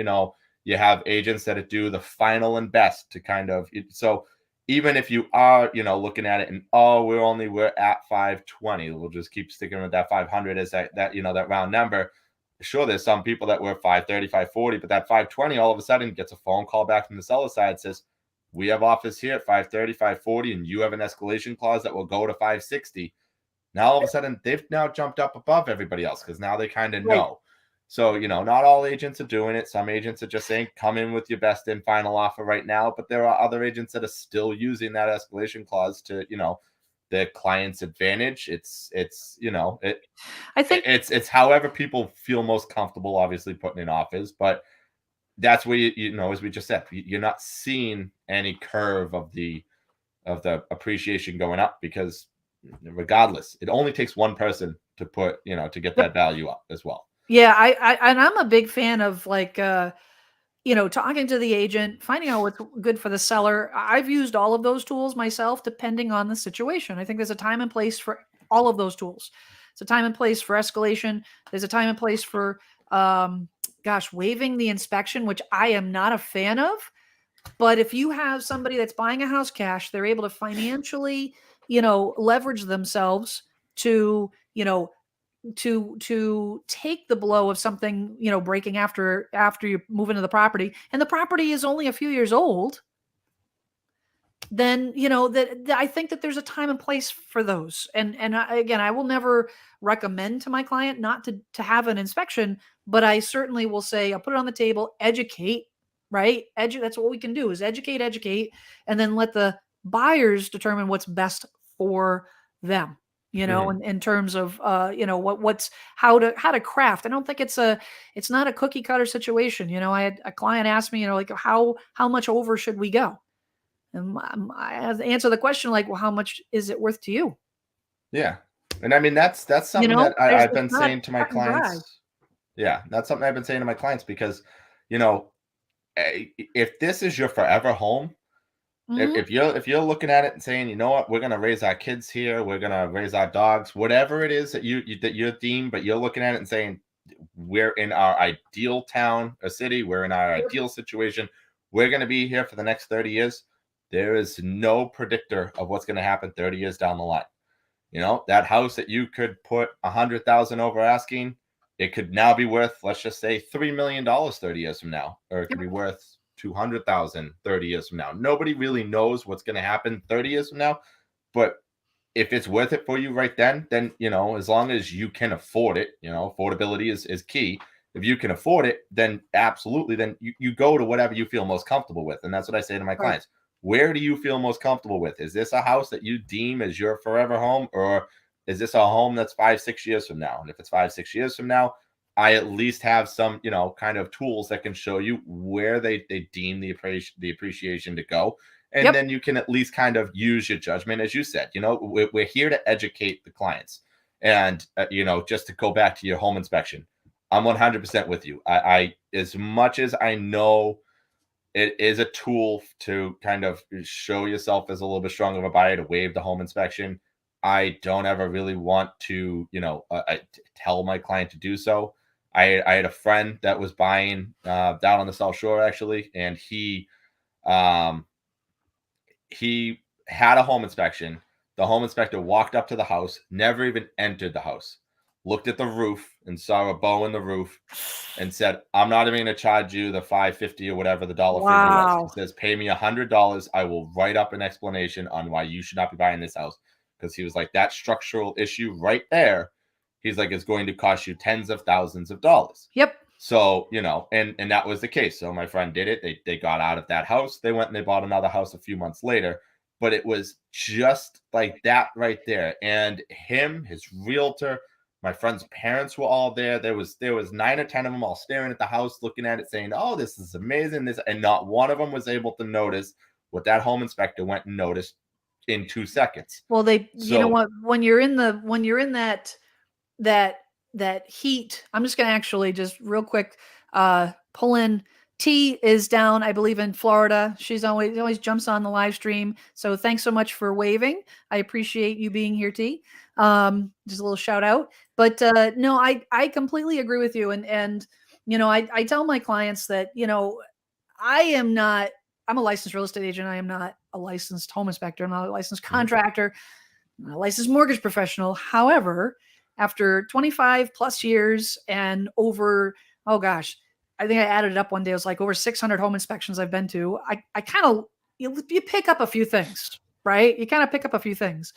you have agents that do the final and best to kind of, so even if you are, looking at it and, we're at 520, we'll just keep sticking with that 500 as that that round number. Sure, there's some people that were 530, 540, but that 520 all of a sudden gets a phone call back from the seller side, says, we have offers here at 530, 540, and you have an escalation clause that will go to 560. Now, all of a sudden, they've now jumped up above everybody else because now they kind of know. So, not all agents are doing it. Some agents are just saying, come in with your best and final offer right now. But there are other agents that are still using that escalation clause to, their client's advantage. I think it's however people feel most comfortable, obviously, putting in offers. But that's where, as we just said, you're not seeing any curve of the appreciation going up, because regardless, it only takes one person to put, to get that value up as well. Yeah, and I'm a big fan of talking to the agent, finding out what's good for the seller. I've used all of those tools myself, depending on the situation. I think there's a time and place for all of those tools. It's a time and place for escalation. There's a time and place for, waiving the inspection, which I am not a fan of. But if you have somebody that's buying a house cash, they're able to financially, leverage themselves to, to take the blow of something, breaking after you move into the property, and the property is only a few years old, then, that I think that there's a time and place for those. And again, I will never recommend to my client not to have an inspection, but I certainly will say, I'll put it on the table, educate, right? That's what we can do, is educate, and then let the buyers determine what's best for them. in terms of, what's how to craft. I don't think it's not a cookie cutter situation. I had a client ask me, like, how much over should we go? And I have to answer the question like, well, how much is it worth to you? Yeah. And I mean, that's something that I've It's been not saying to my cut and dry. clients. Yeah, that's something I've been saying to my clients because, if this is your forever home, Mhm. if you're looking at it and saying, you know what, we're gonna raise our kids here, we're gonna raise our dogs, whatever it is that that you're deemed, but you're looking at it and saying, we're in our ideal town or city, we're in our Yep. ideal situation, we're gonna be here for the next 30 years. There is no predictor of what's gonna happen 30 years down the line. That house that you could put 100,000 over asking, it could now be worth, let's just say, $3 million 30 years from now, or it could be Yep. worth 200,000 30 years from now. Nobody really knows what's going to happen 30 years from now, but if it's worth it for you right then, as long as you can afford it, affordability is key. If you can afford it, then absolutely, then you go to whatever you feel most comfortable with. And that's what I say to my Right. clients. Where do you feel most comfortable with? Is this a house that you deem as your forever home, or is this a home that's 5, 6 years from now? And if it's 5, 6 years from now, I at least have some, kind of tools that can show you where they deem the appreciation to go, and Yep. then you can at least kind of use your judgment. As you said, we're here to educate the clients. And just to go back to your home inspection, I'm 100% with you. I as much as I know it is a tool to kind of show yourself as a little bit stronger of a buyer to waive the home inspection, I don't ever really want to tell my client to do so. I had a friend that was buying down on the South Shore, actually, and um he had a home inspection. The home inspector walked up to the house, never even entered the house, looked at the roof and saw a bow in the roof and said, I'm not even going to charge you the 550 or whatever the dollar figure was. He Wow. says, pay me $100. I will write up an explanation on why you should not be buying this house. Because he was like, that structural issue right there, he's like, it's going to cost you tens of thousands of dollars. Yep. So, and that was the case. So my friend did it. They got out of that house. They went and they bought another house a few months later. But it was just like that right there. And him, his realtor, my friend's parents were all there. There was 9 or 10 of them all staring at the house, looking at it, saying, "Oh, this is amazing." And not one of them was able to notice what that home inspector went and noticed in 2 seconds. Well, you know So what, when you're in that that heat, I'm just going to actually just real quick pull in. T is down, I believe, in Florida. She's always jumps on the live stream. So thanks so much for waving. I appreciate you being here, T. Just a little shout out. But no, I completely agree with you. And I tell my clients that, I'm a licensed real estate agent. I am not a licensed home inspector. I'm not a licensed contractor. I'm not a licensed mortgage professional. However, after 25 plus years and over, oh gosh, I think I added it up one day. It was like over 600 home inspections I've been to. I kind of, you pick up a few things, right? You kind of pick up a few things.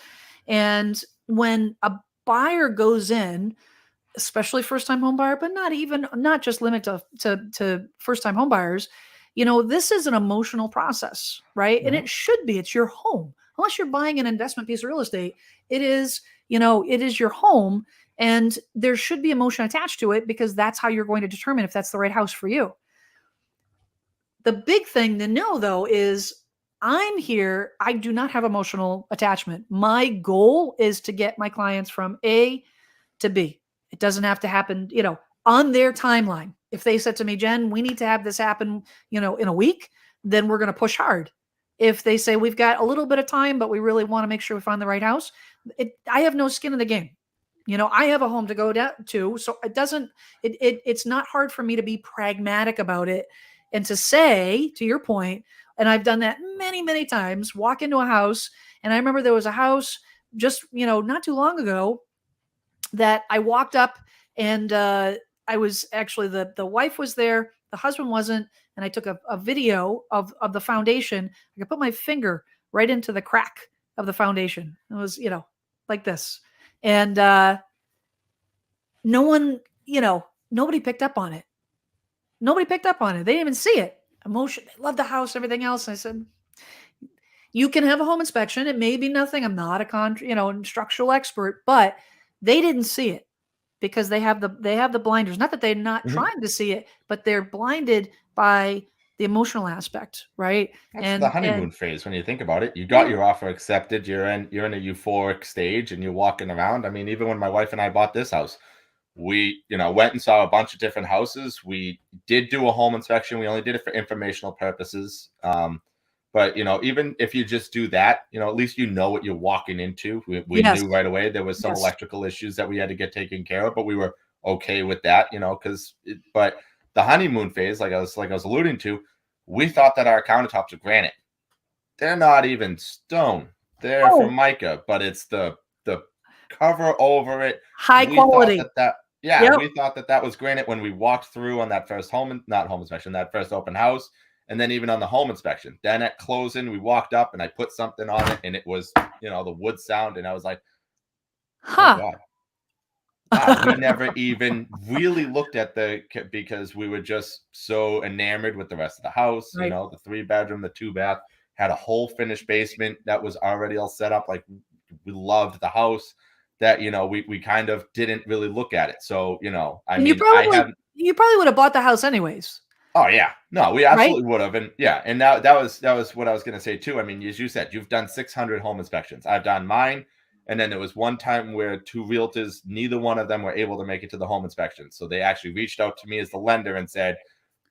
And when a buyer goes in, especially first time home buyer, but not just limited to first time home buyers, this is an emotional process, right? And mhm. it should be. It's your home. Unless you're buying an investment piece of real estate, it is your home, and there should be emotion attached to it because that's how you're going to determine if that's the right house for you. The big thing to know though is I'm here. I do not have emotional attachment. My goal is to get my clients from A to B. It doesn't have to happen, on their timeline. If they said to me, Jen, we need to have this happen, in a week, then we're going to push hard. If they say we've got a little bit of time, but we really want to make sure we find the right house, I have no skin in the game. I have a home to go down to, so it's not hard for me to be pragmatic about it and to say, to your point, and I've done that many, many times, walk into a house. And I remember there was a house just, not too long ago that I walked up, and I was actually, the wife was there, the husband wasn't, and I took a video of the foundation. I could put my finger right into the crack of the foundation. It was, like this. And no one, nobody picked up on it. Nobody picked up on it. They didn't even see it. Emotion. They love the house, everything else. And I said, You can have a home inspection. It may be nothing. I'm not a structural expert, but they didn't see it because they have the blinders. Not that they're not Mhm. trying to see it, but they're blinded by the emotional aspect, right? That's the And honeymoon phase when you think about it. You got yeah, your offer accepted. You're in a euphoric stage, and you're walking around. I mean, even when my wife and I bought this house, we went and saw a bunch of different houses. We did do a home inspection. We only did it for informational purposes. But even if you just do that, at least you know what you're walking into. We yes, knew right away there was some yes. electrical issues that we had to get taken care of, but we were okay with that, because but the honeymoon phase, like I was alluding to, we thought that our countertops are granite. They're not even stone. They're Oh, from mica, but it's the cover over it. high We thought quality. that yeah, Yep. we thought that was granite when we walked through on that first not home inspection, that first open house, and then even on the home inspection. Then at closing, we walked up and I put something on it, and it was the wood sound, and I was like, oh Huh. god. Wow, we never even really looked at because we were just so enamored with the rest of the house. Right. The 3 bedroom, the 2 bath, had a whole finished basement that was already all set up. Like, we loved the house that we kind of didn't really look at it. So I And you mean, I probably have. you probably would have bought the house anyways, Oh yeah, no, we right? absolutely would have, and yeah, and that was what I was gonna say too. I mean, as you said, you've done 600 home inspections. I've done mine, and then there was one time where two realtors, neither one of them were able to make it to the home inspection, so they actually reached out to me as the lender and said,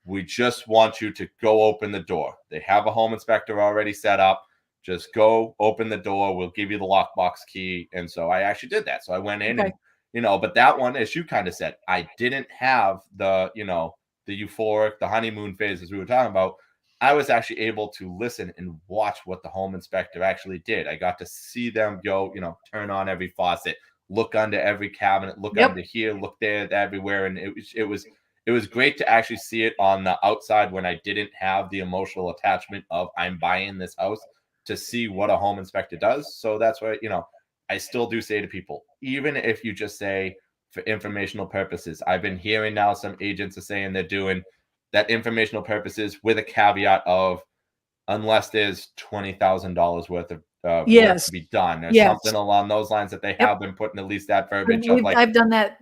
"We just want you to go open the door. They have a home inspector already set up. Just go open the door. We'll give you the lockbox key." And so I actually did that. So I went in Okay. and but that one, as you kind of said, I didn't have the euphoric, the honeymoon phase, as we were talking about. I was actually able to listen and watch what the home inspector actually did. I got to see them go, turn on every faucet, look under every cabinet, look Yep. under here, look there, everywhere, and it was great to actually see it on the outside when I didn't have the emotional attachment of I'm buying this house, to see what a home inspector does. So that's why, I still do say to people, even if you just say for informational purposes, I've been hearing now some agents are saying they're doing that informational purposes with a caveat of unless there's $20,000 worth of work Yes. to be done or Yes. something along those lines, that they Yep. have been putting at least that verbiage of like, I've done that,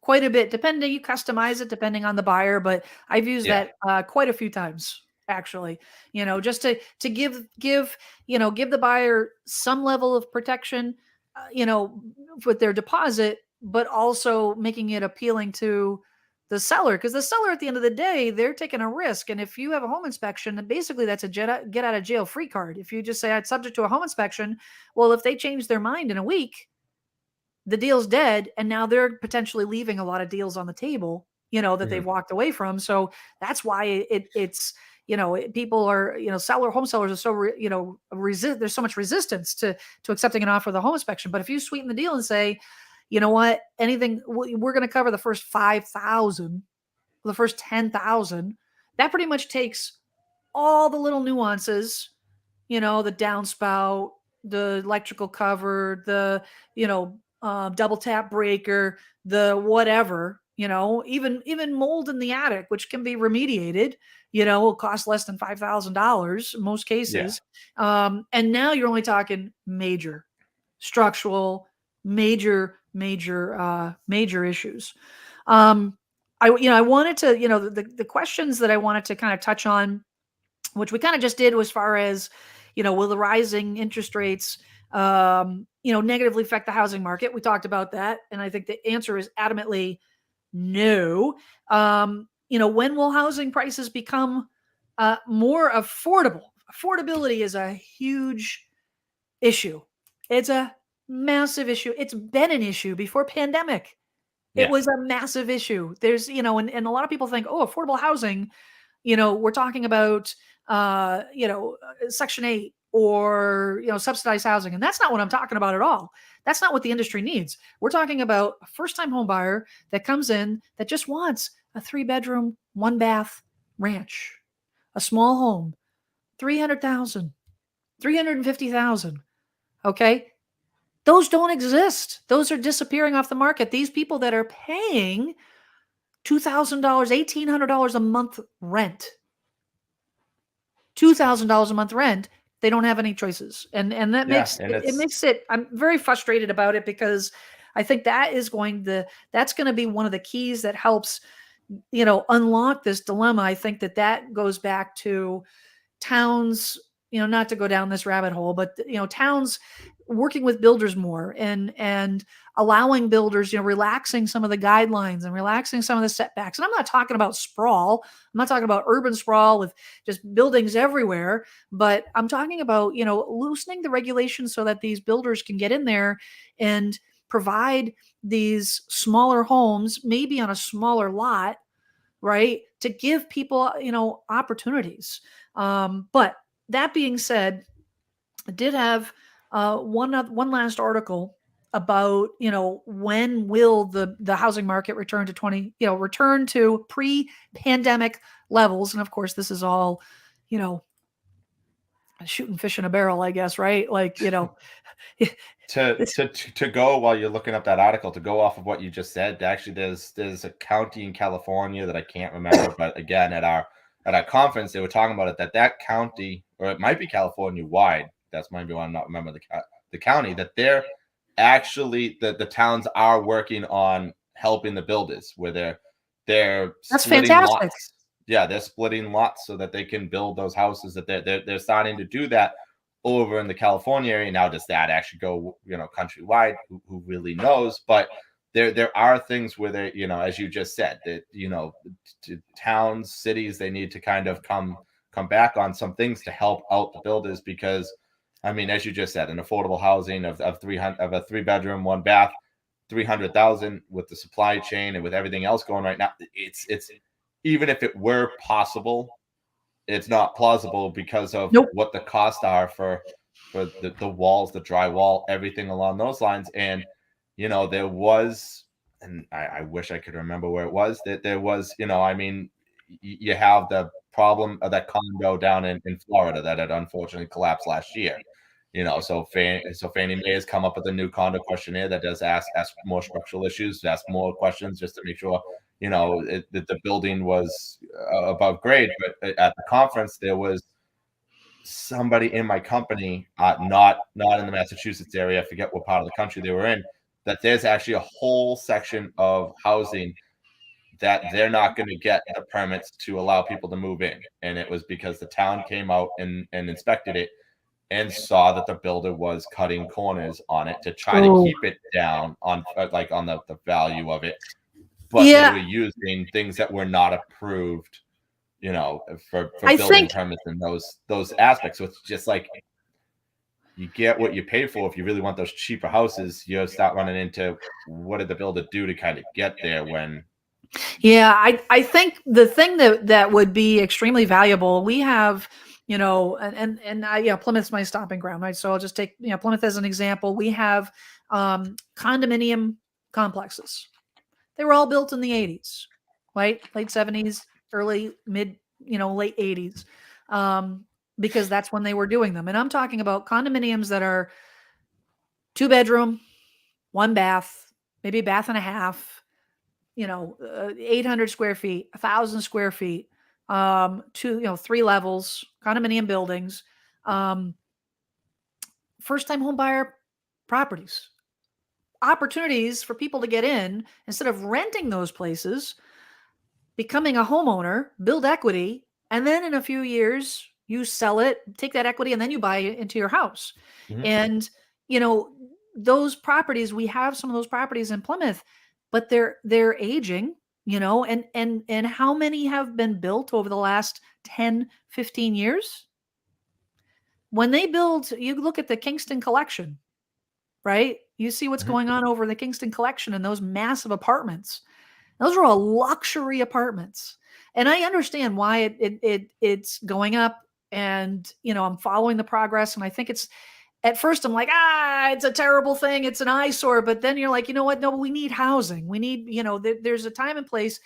quite a bit. Depending, you customize it depending on the buyer, but I've used yeah, that quite a few times actually. Just to give the buyer some level of protection, with their deposit, but also making it appealing to the seller, because the seller at the end of the day, they're taking a risk. And if you have a home inspection, then basically that's a get out of jail free card. If you just say it's subject to a home inspection, well, if they change their mind in a week, the deal's dead, and now they're potentially leaving a lot of deals on the table, that they've mhm, walked away from. So that's why people are, home sellers are so resist there's so much resistance to accepting an offer of the home inspection. But if you sweeten the deal and say, you know what, anything, we're going to cover the first 5,000, the first 10,000, that pretty much takes all the little nuances, the downspout, the electrical cover, the, double tap breaker, the whatever, even mold in the attic, which can be remediated, will cost less than $5,000 in most yeah, cases. And now you're only talking major structural, major issues. Um, I wanted to, the questions that I wanted to kind of touch on, which we kind of just did, as far as, will the rising interest rates, negatively affect the housing market? We talked about that. And I think the answer is adamantly no. When will housing prices become more affordable? Affordability is a huge issue. It's a massive issue. It's been an issue before pandemic. It yeah, was a massive issue. There's, and a lot of people think, oh, affordable housing, we're talking about, Section 8 or, subsidized housing. And that's not what I'm talking about at all. That's not what the industry needs. We're talking about a first time home buyer that comes in that just wants a 3 bedroom, 1 bath ranch, a small home, 300,000, 350,000. Okay. Those don't exist. Those are disappearing off the market. These people that are paying $2,000, $1,800 a month rent, $2,000 a month rent, They don't have any choices. And that Yeah, makes and it makes it, I'm very frustrated about it, because I think that's going to be one of the keys that helps, unlock this dilemma. I think that goes back to towns, not to go down this rabbit hole, but towns working with builders more, and allowing builders, relaxing some of the guidelines and relaxing some of the setbacks. And I'm not talking about sprawl. I'm not talking about urban sprawl with just buildings everywhere, but I'm talking about, loosening the regulations so that these builders can get in there and provide these smaller homes, maybe on a smaller lot, right? To give people, opportunities. But that being said, I did have one last article about, when will the housing market return to pre-pandemic levels. And of course, this is all, you know, shooting fish in a barrel, I guess, right? Like, to go, while you're looking up that article, to go off of what you just said, actually there's a county in California that I can't remember, but again, at our conference they were talking about it, that county, or it might be California wide, that's might be one, I'm not remember the county, that they're actually, the towns are working on helping the builders, where they're that's splitting fantastic. lots. Yeah, they're splitting lots so that they can build those houses. That they're starting to do that over in the California area. Now, does that actually go, countrywide? Who really knows? But there are things where they, as you just said, that, towns, cities, they need to kind of come back on some things to help out the builders, because, I mean, as you just said, an affordable housing of a 3-bedroom, 1-bath, 300,000, with the supply chain and with everything else going right now, it's even if it were possible, it's not plausible because of Nope. what the costs are for the walls, the drywall, everything along those lines. And there was, and I wish I could remember where it was, that there was, I mean, you have the problem of that condo down in Florida that had unfortunately collapsed last year. So Fannie Mae has come up with a new condo questionnaire that does ask more structural issues, ask more questions, just to make sure that the building was above grade. But at the conference, there was somebody in my company, not in the Massachusetts area, I forget what part of the country they were in, that there's actually a whole section of housing that they're not going to get the permits to allow people to move in. And it was because the town came out and inspected it and saw that the builder was cutting corners on it to try to keep it down on the value of it. But they were using things that were not approved, for building permits and those aspects. So it's just like, you get what you pay for. If you really want those cheaper houses, you start running into, what did the builder do to kind of get there? When I think the thing that would be extremely valuable, we have, Plymouth's my stomping ground, right? So I'll just take, Plymouth as an example. We have condominium complexes. They were all built in the 80s, right? Late 70s, early, mid, late 80s, because that's when they were doing them. And I'm talking about condominiums that are 2-bedroom, 1-bath, maybe a bath and a half, 800 square feet, 1,000 square feet, 3 levels, condominium buildings, first-time home buyer properties, opportunities for people to get in instead of renting those places, becoming a homeowner, build equity, and then in a few years you sell it, take that equity, and then you buy it into your house. Mhm. And those properties, we have some of those properties in Plymouth, but they're aging, and how many have been built over the last 10, 15 years? When they build, you look at the Kingston Collection, right? You see what's going on over the Kingston Collection and those massive apartments. Those are all luxury apartments. And I understand why it's going up, and I'm following the progress, and I think it's, at first I'm like, it's a terrible thing, it's an eyesore. But then you're like, you know what? No, we need housing. We need, there's a time and place.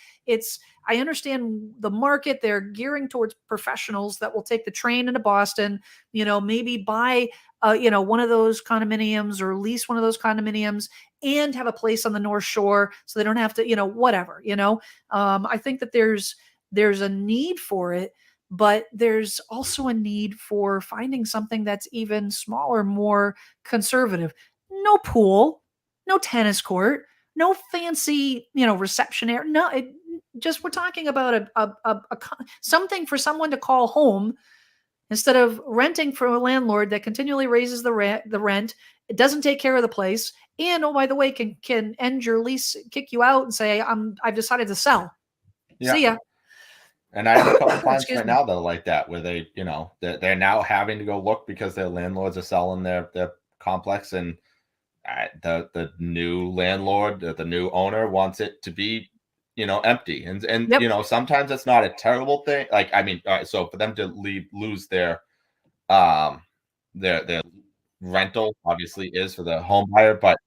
I understand the market. They're gearing towards professionals that will take the train into Boston, maybe buy, one of those condominiums, or lease one of those condominiums, and have a place on the North Shore so they don't have to, whatever, I think that there's a need for it, but there's also a need for finding something that's even smaller, more conservative. No pool, no tennis court, no fancy, reception area. No, just we're talking about something for someone to call home instead of renting from a landlord that continually raises the rent. It doesn't take care of the place, and oh, by the way, can end your lease, kick you out, and say I've decided to sell. Yeah. See ya. And I have a couple clients Excuse right me. now that are like that, where they, they're now having to go look because their landlords are selling their complex, and the new landlord, the new owner wants it to be, empty, and Yep. sometimes it's not a terrible thing. Like, I mean, all right, so for them to lose um their rental obviously is for the home buyer, but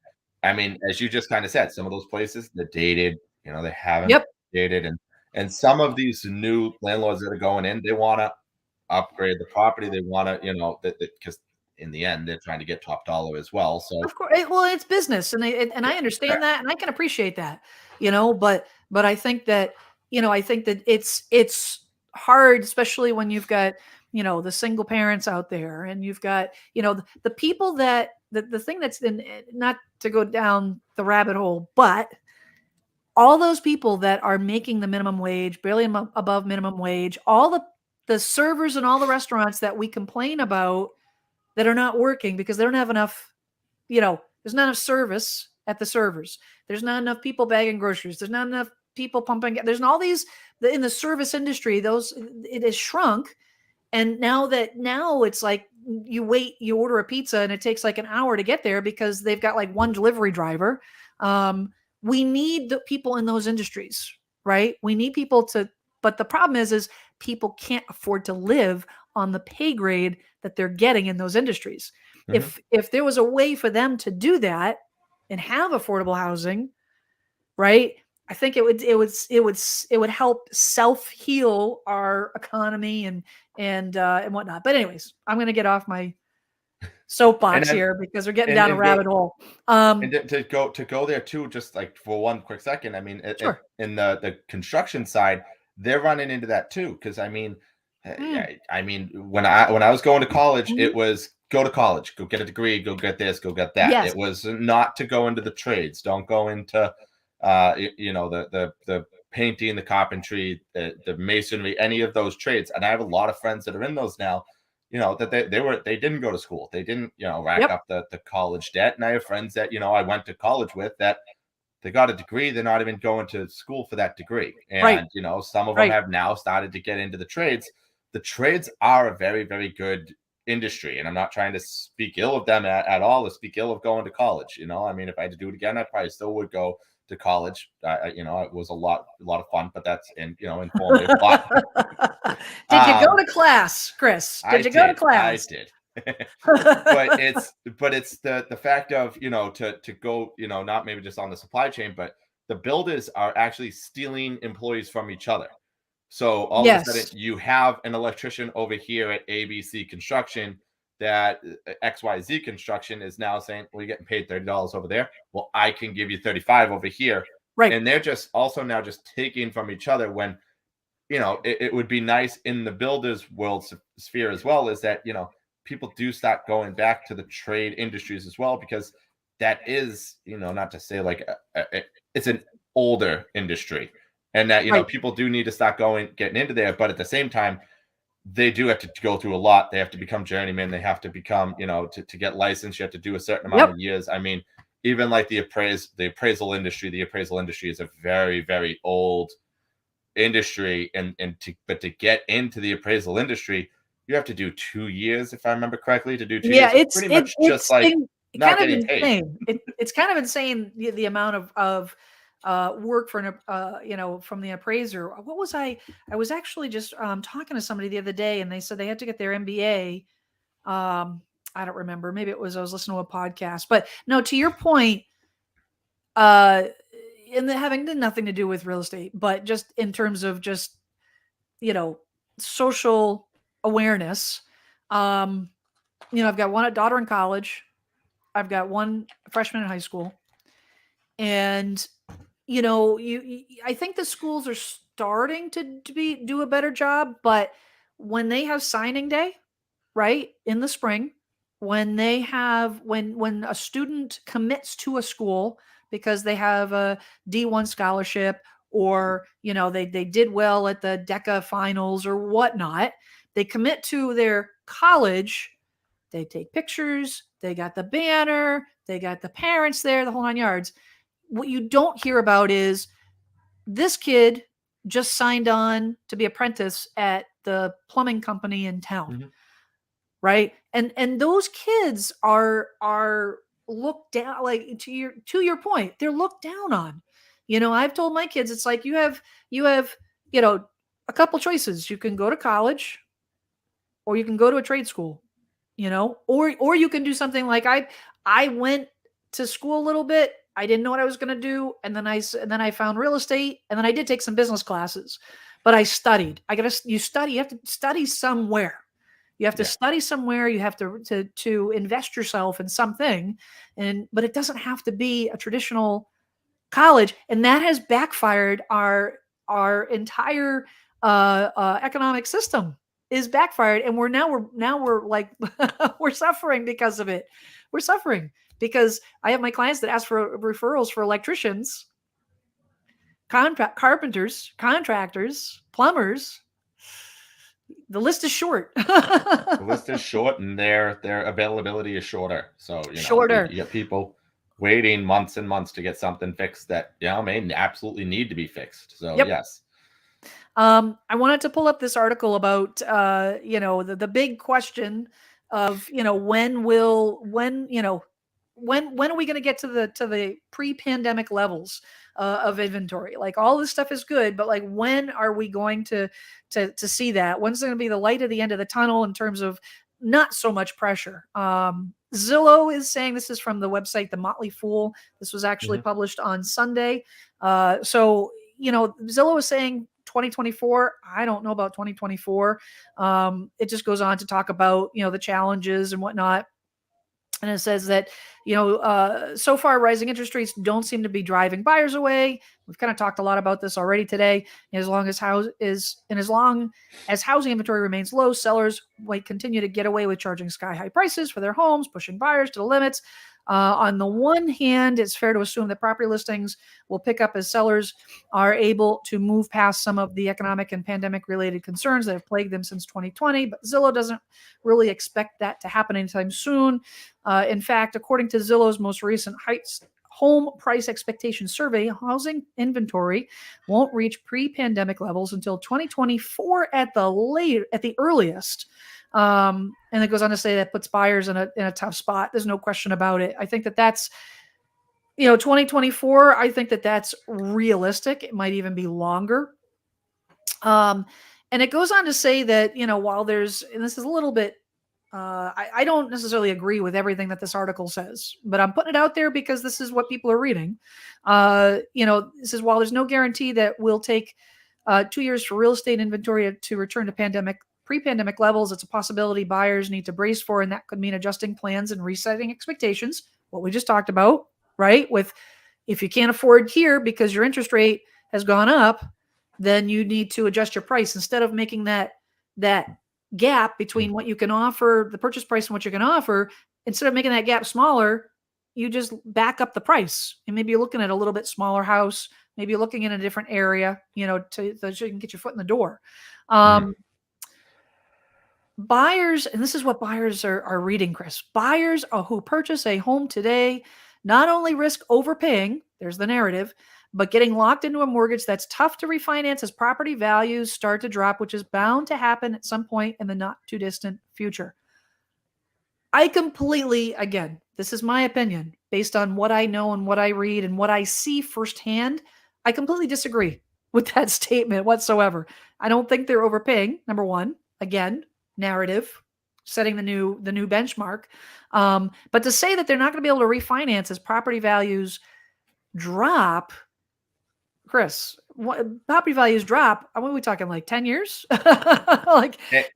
I mean, as you just kind of said, some of those places, they're dated, they haven't Yep. dated, and some of these new landlords that are going in, they want to upgrade the property. They want to, because in the end, they're trying to get top dollar as well. So, Of course. Well, it's business, and I understand that, and I can appreciate that, but I think that, it's hard, especially when you've got, the single parents out there, and you've got, the people that the thing that's not to go down the rabbit hole, but all those people that are making the minimum wage, barely above minimum wage, all the servers and all the restaurants that we complain about that are not working because they don't have enough, there's not enough service at the servers. There's not enough people bagging groceries. There's not enough people pumping. There's all these in the service industry. It has shrunk, and now it's like you order a pizza and it takes like an hour to get there because they've got like one delivery driver. We need the people in those industries, right? We need people but the problem is people can't afford to live on the pay grade that they're getting in those industries. mhm. If there was a way for them to do that and have affordable housing, right? I think it would help self heal our economy and whatnot. But anyways, I'm going to get off my And soapbox then here because we're getting and down a and go rabbit hole. and to go there too, just like for one quick second. I mean, Sure. in the construction side, they're running into that too. Because I mean, Mm, I mean, when I was going to college, mhm. it was go to college, go get a degree, go get this, go get that. Yes. It was not to go into the trades. Don't go into, the painting, the carpentry, the masonry, any of those trades. And I have a lot of friends that are in those now. That they didn't go to school. They didn't, rack Yep. up the college debt. And I have friends that, I went to college with that they got a degree. They're not even going to school for that degree. Right. And, some of them Right. have now started to get into the trades. The trades are a very, very good industry. And I'm not trying to speak ill of them at all, or speak ill of going to college. I mean, if I had to do it again, I probably still would go to college. It was a lot of fun, but that's informative. But Did you go um, to class, Chris? I Did you go to did, I class? did. But it's the fact of, to go, not maybe just on the supply chain, but the builders are actually stealing employees from each other. So all of a sudden Yes. you have an electrician over here at ABC Construction that XYZ Construction is now saying, well, you're getting paid $30 over there. Well, I can give you 35 over here. Right. And they're just also now just taking from each other when, it would be nice in the builders world sphere as well, is that, people do start going back to the trade industries as well, because that is, not to say like it's an older industry, and that, Right. people do need to start getting into there. But at the same time, they do have to go through a lot. They have to become journeymen. They have to become, to get licensed, you have to do a certain amount Yep. of years. I mean, even like the appraisal industry is a very, very old industry, but to get into the appraisal industry, you have to do 2 years, if I remember correctly. To do 2 years, Yeah, it's pretty much just like not kind of getting paid. insane. It's kind of insane the amount of work for from the appraiser. What was I was actually just talking to somebody the other day, and they said they had to get their MBA. I don't remember. Maybe I was listening to a podcast, but no. To your point, uh, and having nothing to do with real estate, but just in terms of just you know social awareness. Um, I've got one daughter in college. I've got one freshman in high school, and I think the schools are starting to do a better job, but when they have signing day, right, in the spring, when they have when a student commits to a school because they have a D1 scholarship, or they did well at the DECA finals or whatnot, they commit to their college, they take pictures, they got the banner, they got the parents there, the whole 9 yards. What you don't hear about is this kid just signed on to be apprentice at the plumbing company in town. Mm-hmm. Right. And those kids are looked down, like, to your point, they're looked down on. I've told my kids, it's like, you have a couple choices. You can go to college, or you can go to a trade school, or you can do something like I went to school a little bit. I didn't know what I was going to do, and then I found real estate, and then I did take some business classes, but I studied. You have to study somewhere. You have to study somewhere. You have to invest yourself in something, but it doesn't have to be a traditional college, and that has backfired. Our entire economic system is backfired, and we're like we're suffering because of it. We're suffering because I have my clients that ask for referrals for electricians, carpenters, contractors, plumbers. The list is short. The list is short, and their availability is shorter. So Shorter. you get people waiting months and months to get something fixed that may absolutely need to be fixed. So yes. I wanted to pull up this article about the big question of when are we going to get to the pre-pandemic levels of inventory? Like, all this stuff is good, but like, when are we going to see that? When's going to be the light at the end of the tunnel in terms of not so much pressure? Zillow is saying, this is from the website The Motley Fool. This was actually published on Sunday. So Zillow is saying 2024. I don't know about 2024. It just goes on to talk about the challenges and whatnot. And it says that, so far rising interest rates don't seem to be driving buyers away. We've kind of talked a lot about this already today. As long as housing inventory remains low, sellers might continue to get away with charging sky high prices for their homes, pushing buyers to the limits. On the one hand, it's fair to assume that property listings will pick up as sellers are able to move past some of the economic and pandemic-related concerns that have plagued them since 2020. But Zillow doesn't really expect that to happen anytime soon. In fact, according to Zillow's most recent home price expectation survey, housing inventory won't reach pre-pandemic levels until 2024 at the earliest. And it goes on to say that puts buyers in a tough spot. There's no question about it. I think that's 2024. I think that's realistic. It might even be longer. And it goes on to say that, while there's, and this is a little bit, I don't necessarily agree with everything that this article says, but I'm putting it out there because this is what people are reading. This is, while there's no guarantee that we'll take 2 years for real estate inventory to return to pre-pandemic levels, it's a possibility buyers need to brace for, and that could mean adjusting plans and resetting expectations. What we just talked about, right? With, if you can't afford here because your interest rate has gone up, then you need to adjust your price instead of making that gap between what you can offer, the purchase price, and what you can offer. Instead of making that gap smaller, you just back up the price, and maybe you're looking at a little bit smaller house. Maybe you're looking in a different area, so you can get your foot in the door. Buyers, and this is what buyers are reading, Chris. Buyers who purchase a home today not only risk overpaying, there's the narrative, but getting locked into a mortgage that's tough to refinance as property values start to drop, which is bound to happen at some point in the not too distant future. I completely, again, this is my opinion based on what I know and what I read and what I see firsthand. I completely disagree with that statement whatsoever. I don't think they're overpaying, number one. Again, narrative, setting the new benchmark. But to say that they're not going to be able to refinance as property values drop, Chris, property values drop. What are we talking, like 10 years? Like, and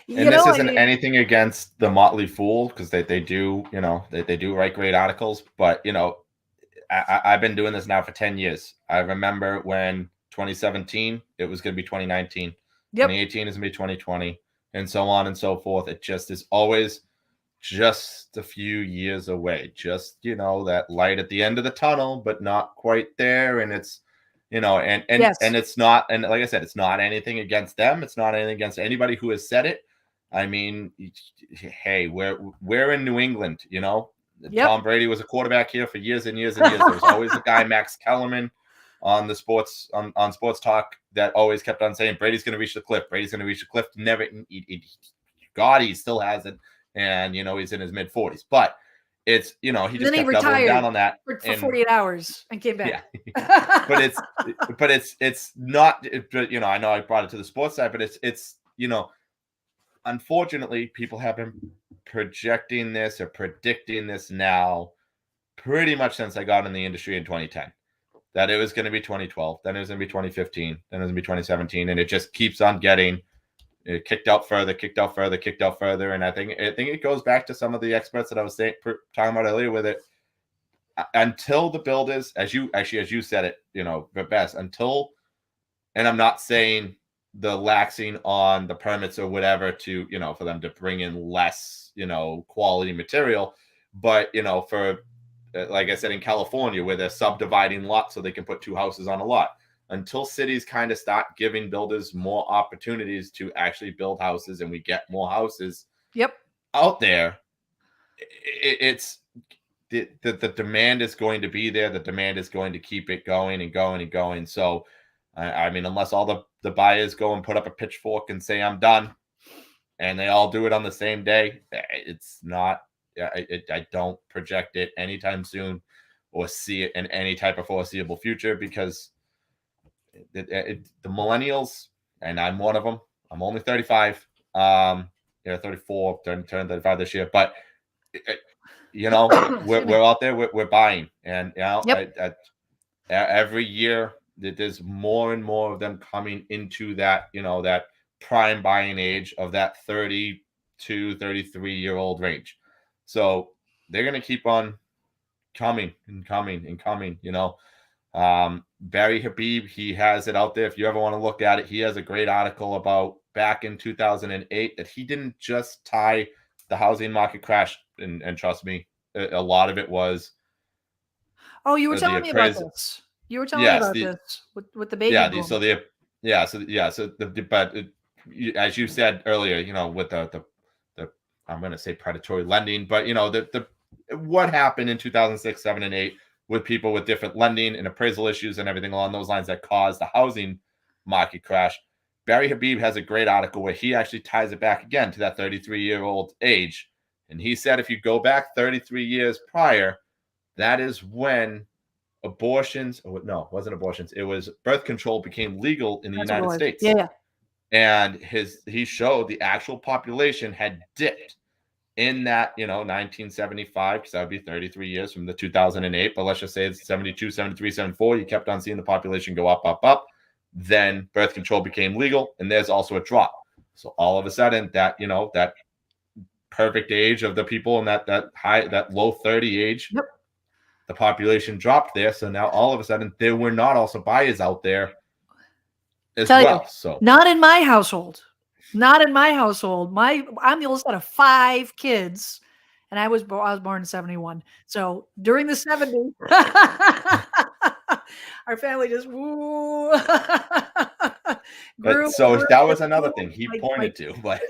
this isn't anything against the Motley Fool, because they do, they do write great articles, but I've been doing this now for 10 years. I remember when 2017, it was going to be 2019. Yep. 2018 is going to be 2020, and so on and so forth. It just is always just a few years away. Just, that light at the end of the tunnel, but not quite there. And it's, and Yes. it's not, and like I said, it's not anything against them. It's not anything against anybody who has said it. I mean, hey, we're in New England, Yep. Tom Brady was a quarterback here for years and years and years. There was always a guy, Max Kellerman, on the sports on Sports Talk, that always kept on saying Brady's going to reach the cliff. Brady's going to reach the cliff. Never, God, he still hasn't, and he's in his mid 40s. But it's he just kept doubling down on that for 48 hours and came back. Yeah, but it's not. I know I brought it to the sports side, but it's unfortunately, people have been projecting this or predicting this now pretty much since I got in the industry in 2010. That it was going to be 2012, then it was going to be 2015, then it was going to be 2017, and it just keeps on getting kicked out further. And I think it goes back to some of the experts that I was talking about earlier with it. Until the builders, as you said it, the best, until, and I'm not saying the laxing on the permits or whatever to, for them to bring in less, quality material, but, for, like I said, in California, where they're subdividing lots so they can put 2 houses on a lot, until cities kind of start giving builders more opportunities to actually build houses and we get more houses out there, it's the demand is going to be there. The demand is going to keep it going and going and going. So, I mean, unless all the buyers go and put up a pitchfork and say, I'm done, and they all do it on the same day, it's not, I don't project it anytime soon or see it in any type of foreseeable future, because the millennials, and I'm one of them, I'm only 35, 34, turn 35 this year, but we're out there, we're buying, and every year there's more and more of them coming into that, that prime buying age of that 32, 33-year-old range. So they're going to keep on coming and coming and coming, Barry Habib, he has it out there. If you ever want to look at it, he has a great article about back in 2008 that he didn't just tie the housing market crash, and trust me, a lot of it was. Oh, you were telling me about this. You were telling me about this with the baby boom. But as you said earlier, with the I'm going to say predatory lending, but the what happened in 2006, 7, and 8 with people with different lending and appraisal issues and everything along those lines that caused the housing market crash. Barry Habib has a great article where he actually ties it back again to that 33-year-old age. And he said if you go back 33 years prior, that is when abortions, no, it wasn't abortions, it was birth control became legal in the United States. Yeah. And he showed the actual population had dipped in that, 1975, because that would be 33 years from the 2008, but let's just say it's 72, 73, 74. You kept on seeing the population go up. Then birth control became legal, and there's also a drop. So all of a sudden that, that perfect age of the people in that low 30 age, the population dropped there. So now all of a sudden there were not also buyers out there as well. So not in my household. Not in my household. I'm the oldest out of 5 kids, and I was born in 71. So during the 70s, our family just grew. So that was another thing he pointed to. But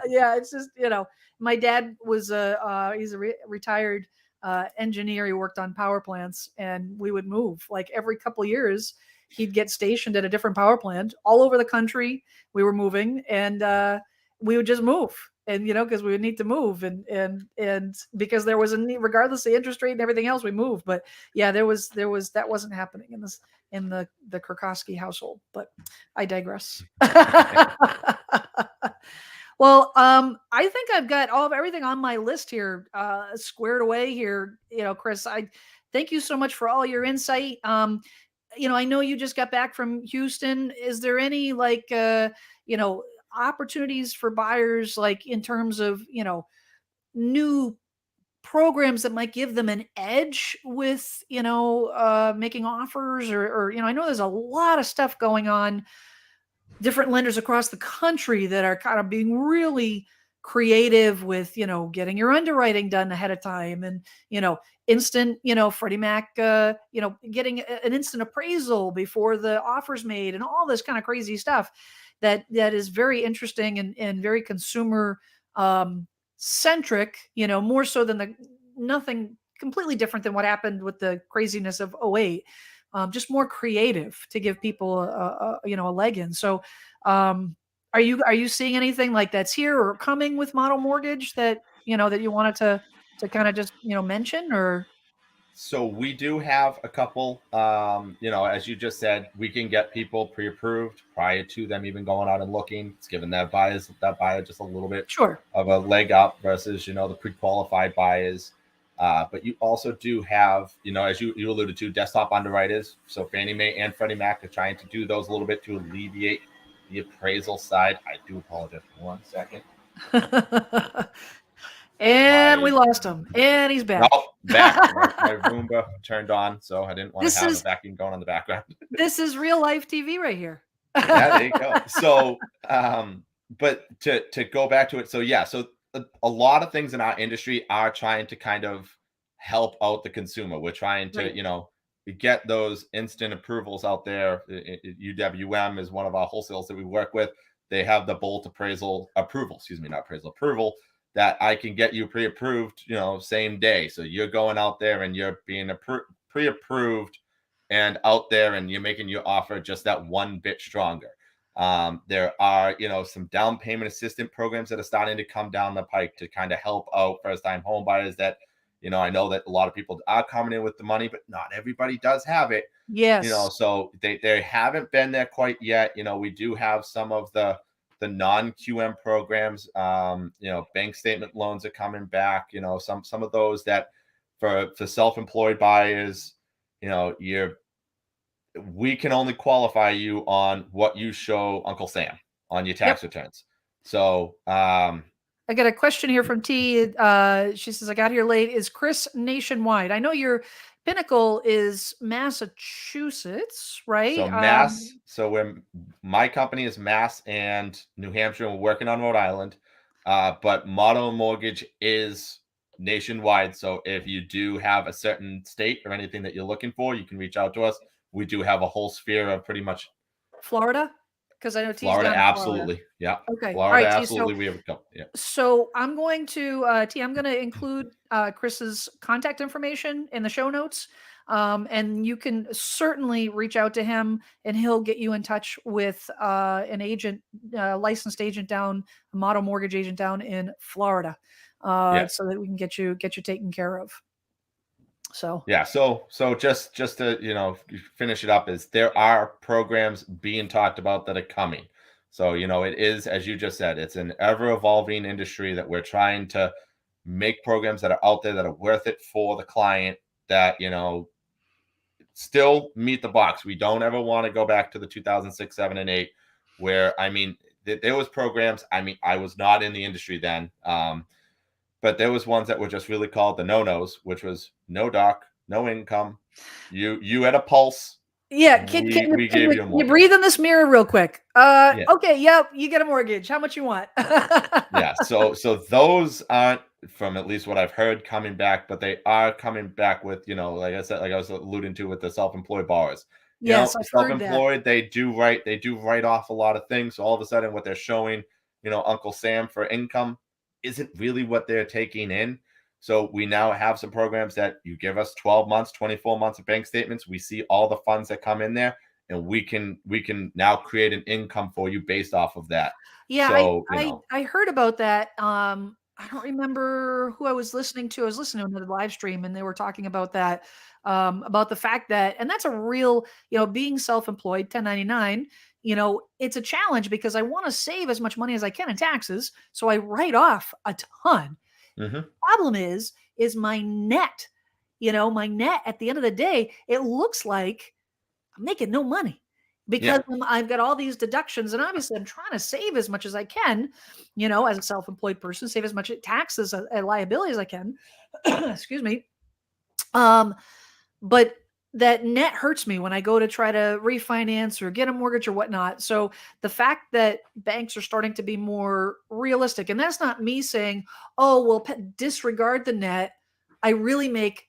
yeah, it's just my dad was he's a retired engineer. He worked on power plants, and we would move like every couple of years. He'd get stationed at a different power plant all over the country. We were moving, and we would just move, and because we would need to move, and because there was a need, regardless of the interest rate and everything else, we moved. But yeah, there was that wasn't happening in the Krakowski household. But I digress. Well, I think I've got everything on my list here squared away here. Chris, I thank you so much for all your insight. I know you just got back from Houston. Is there any opportunities for buyers, like in terms of, new programs that might give them an edge with, making offers or I know there's a lot of stuff going on different lenders across the country that are kind of being really creative with, getting your underwriting done ahead of time, and, instant, Freddie Mac, getting an instant appraisal before the offer's made, and all this kind of crazy stuff that is very interesting, and very consumer centric, more so than nothing completely different than what happened with the craziness of '08. Just more creative to give people a leg in. So, are you seeing anything like that's here or coming with model mortgage that you wanted to kind of just mention, or? So we do have a couple, as you just said, we can get people pre-approved prior to them even going out and looking. It's giving that buyer just a little bit Sure. of a leg up versus, the pre-qualified buyers. But you also do have, as you alluded to, desktop underwriters. So Fannie Mae and Freddie Mac are trying to do those a little bit to alleviate the appraisal side. I do apologize. 1 second. And we lost him, and he's back. Oh, back. My Roomba turned on, so I didn't want to have a vacuum going on the background. This is real life TV right here. Yeah, there you go. So, but to go back to it, so yeah, so a lot of things in our industry are trying to kind of help out the consumer. We're trying to, Right. get those instant approvals out there. UWM is one of our wholesalers that we work with. They have the Bolt appraisal approval, not appraisal approval, that I can get you pre-approved, same day. So you're going out there and you're being pre-approved and out there, and you're making your offer just that one bit stronger. There are, some down payment assistance programs that are starting to come down the pike to kind of help out first-time home buyers that, I know that a lot of people are coming in with the money, but not everybody does have it. Yes. So they haven't been there quite yet. We do have some of the non-QM programs, bank statement loans are coming back, some of those that for self-employed buyers, we can only qualify you on what you show Uncle Sam on your tax returns. So, I got a question here from T. She says, I got here late. Is Chris nationwide? I know your Pinnacle is Massachusetts, right? So Mass. My company is Mass and New Hampshire. And we're working on Rhode Island, but Motta Mortgage is nationwide. So if you do have a certain state or anything that you're looking for, you can reach out to us. We do have a whole sphere of pretty much Florida, because I know T's Florida. down in Absolutely, Florida. yeah. Okay, Florida, all right, absolutely. So, we have a couple. Yeah. So I'm going to I'm going to include Chris's contact information in the show notes, and you can certainly reach out to him, and he'll get you in touch with an agent, licensed agent down, a model mortgage agent down in Florida, so that we can get you taken care of. So yeah, so just to finish it up, is there are programs being talked about that are coming. So it is, as you just said, it's an ever evolving industry that we're trying to make programs that are out there that are worth it for the client, that still meet the box. We don't ever want to go back to the 2006, 7, and 8, where there was programs. I was not in the industry then, but there was ones that were just really called the no-nos, which was no doc, no income. You had a pulse. yeah, we gave you a mortgage. You breathe in this mirror real quick. Yeah. Okay, yep, you get a mortgage. How much you want? Yeah, so those aren't, from at least what I've heard, coming back, but they are coming back with, like I said, like I was alluding to with the self-employed borrowers. Yes, I've heard that. Self-employed, they do write off a lot of things. So all of a sudden, what they're showing, Uncle Sam for income isn't really what they're taking in. So we now have some programs that you give us 12 months, 24 months of bank statements. We see all the funds that come in there, and we can now create an income for you based off of that. Yeah, so, I heard about that. I don't remember who I was listening to. I was listening to another live stream, and they were talking about that, about the fact that, and that's a real, being self-employed, 1099, it's a challenge because I want to save as much money as I can in taxes. So I write off a ton. Problem is my net, my net at the end of the day, it looks like I'm making no money because I've got all these deductions, and obviously I'm trying to save as much as I can, as a self-employed person, save as much taxes and liability as I can. Excuse me. But that net hurts me when I go to try to refinance or get a mortgage or whatnot. So the fact that banks are starting to be more realistic, and that's not me saying, oh, well, disregard the net. I really make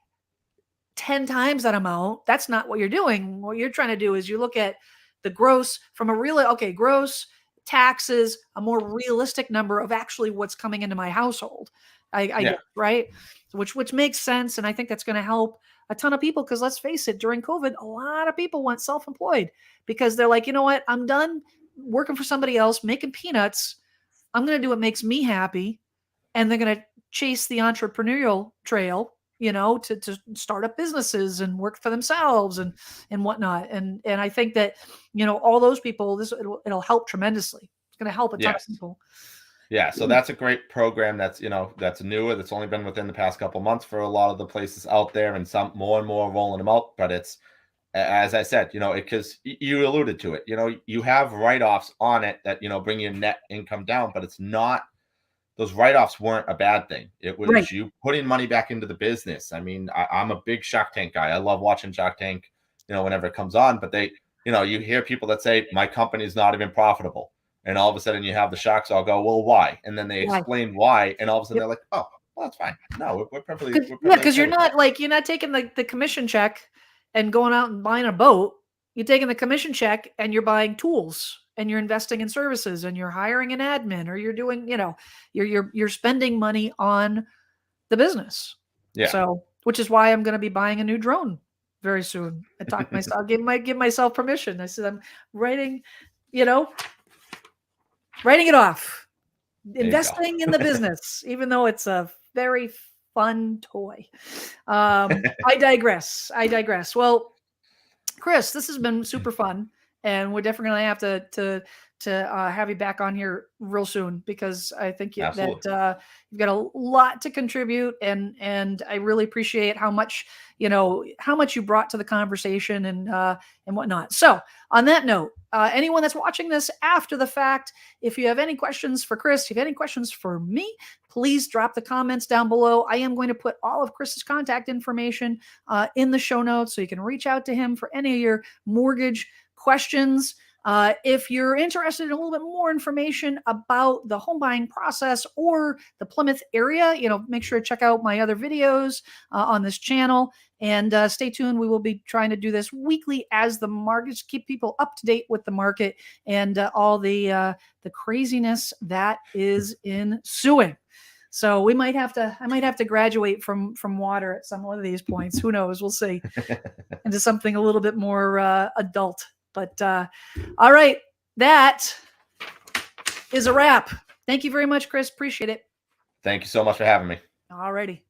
10 times that amount. That's not what you're doing. What you're trying to do is you look at the gross from a real, okay, gross taxes, a more realistic number of actually what's coming into my household. I Yeah. get, right? Which makes sense. And I think that's going to help a ton of people because let's face it, during COVID, a lot of people went self-employed because they're like, you know what? I'm done working for somebody else, making peanuts. I'm going to do what makes me happy. And they're going to chase the entrepreneurial trail, to start up businesses and work for themselves and whatnot. And I think that, all those people, it'll help tremendously. It's going to help a ton of people. Yeah, so that's a great program that's, that's newer, that's only been within the past couple months for a lot of the places out there, and some more and more rolling them out. But it's, as I said, because you alluded to it, you have write-offs on it that, bring your net income down, but it's not, those write-offs weren't a bad thing. It was you putting money back into the business. I mean, I'm a big Shark Tank guy. I love watching Shark Tank, whenever it comes on, but they, you hear people that say, my company is not even profitable. And all of a sudden you have the sharks all go, well, why? And then they explain why. And all of a sudden they're like, oh, well, that's fine. No, we're perfectly. Yeah, because you're not taking the commission check and going out and buying a boat. You're taking the commission check and you're buying tools and you're investing in services and you're hiring an admin or you're doing, you're spending money on the business. Yeah. So, which is why I'm going to be buying a new drone very soon. I talked myself, give myself permission. I said, I'm writing it off, investing in the business, even though it's a very fun toy. I digress. Well, Chris, this has been super fun, and we're definitely going to have to have you back on here real soon because I think that you've got a lot to contribute, and I really appreciate how much you brought to the conversation and whatnot. So on that note, anyone that's watching this after the fact, if you have any questions for Chris, if you have any questions for me, please drop the comments down below. I am going to put all of Chris's contact information in the show notes so you can reach out to him for any of your mortgage questions. If you're interested in a little bit more information about the home buying process or the Plymouth area, make sure to check out my other videos on this channel and stay tuned. We will be trying to do this weekly as the markets, keep people up to date with the market and all the craziness that is ensuing. So I might have to graduate from water at some one of these points. Who knows? We'll see. Into something a little bit more adult. But all right, that is a wrap. Thank you very much, Chris. Appreciate it. Thank you so much for having me. All righty.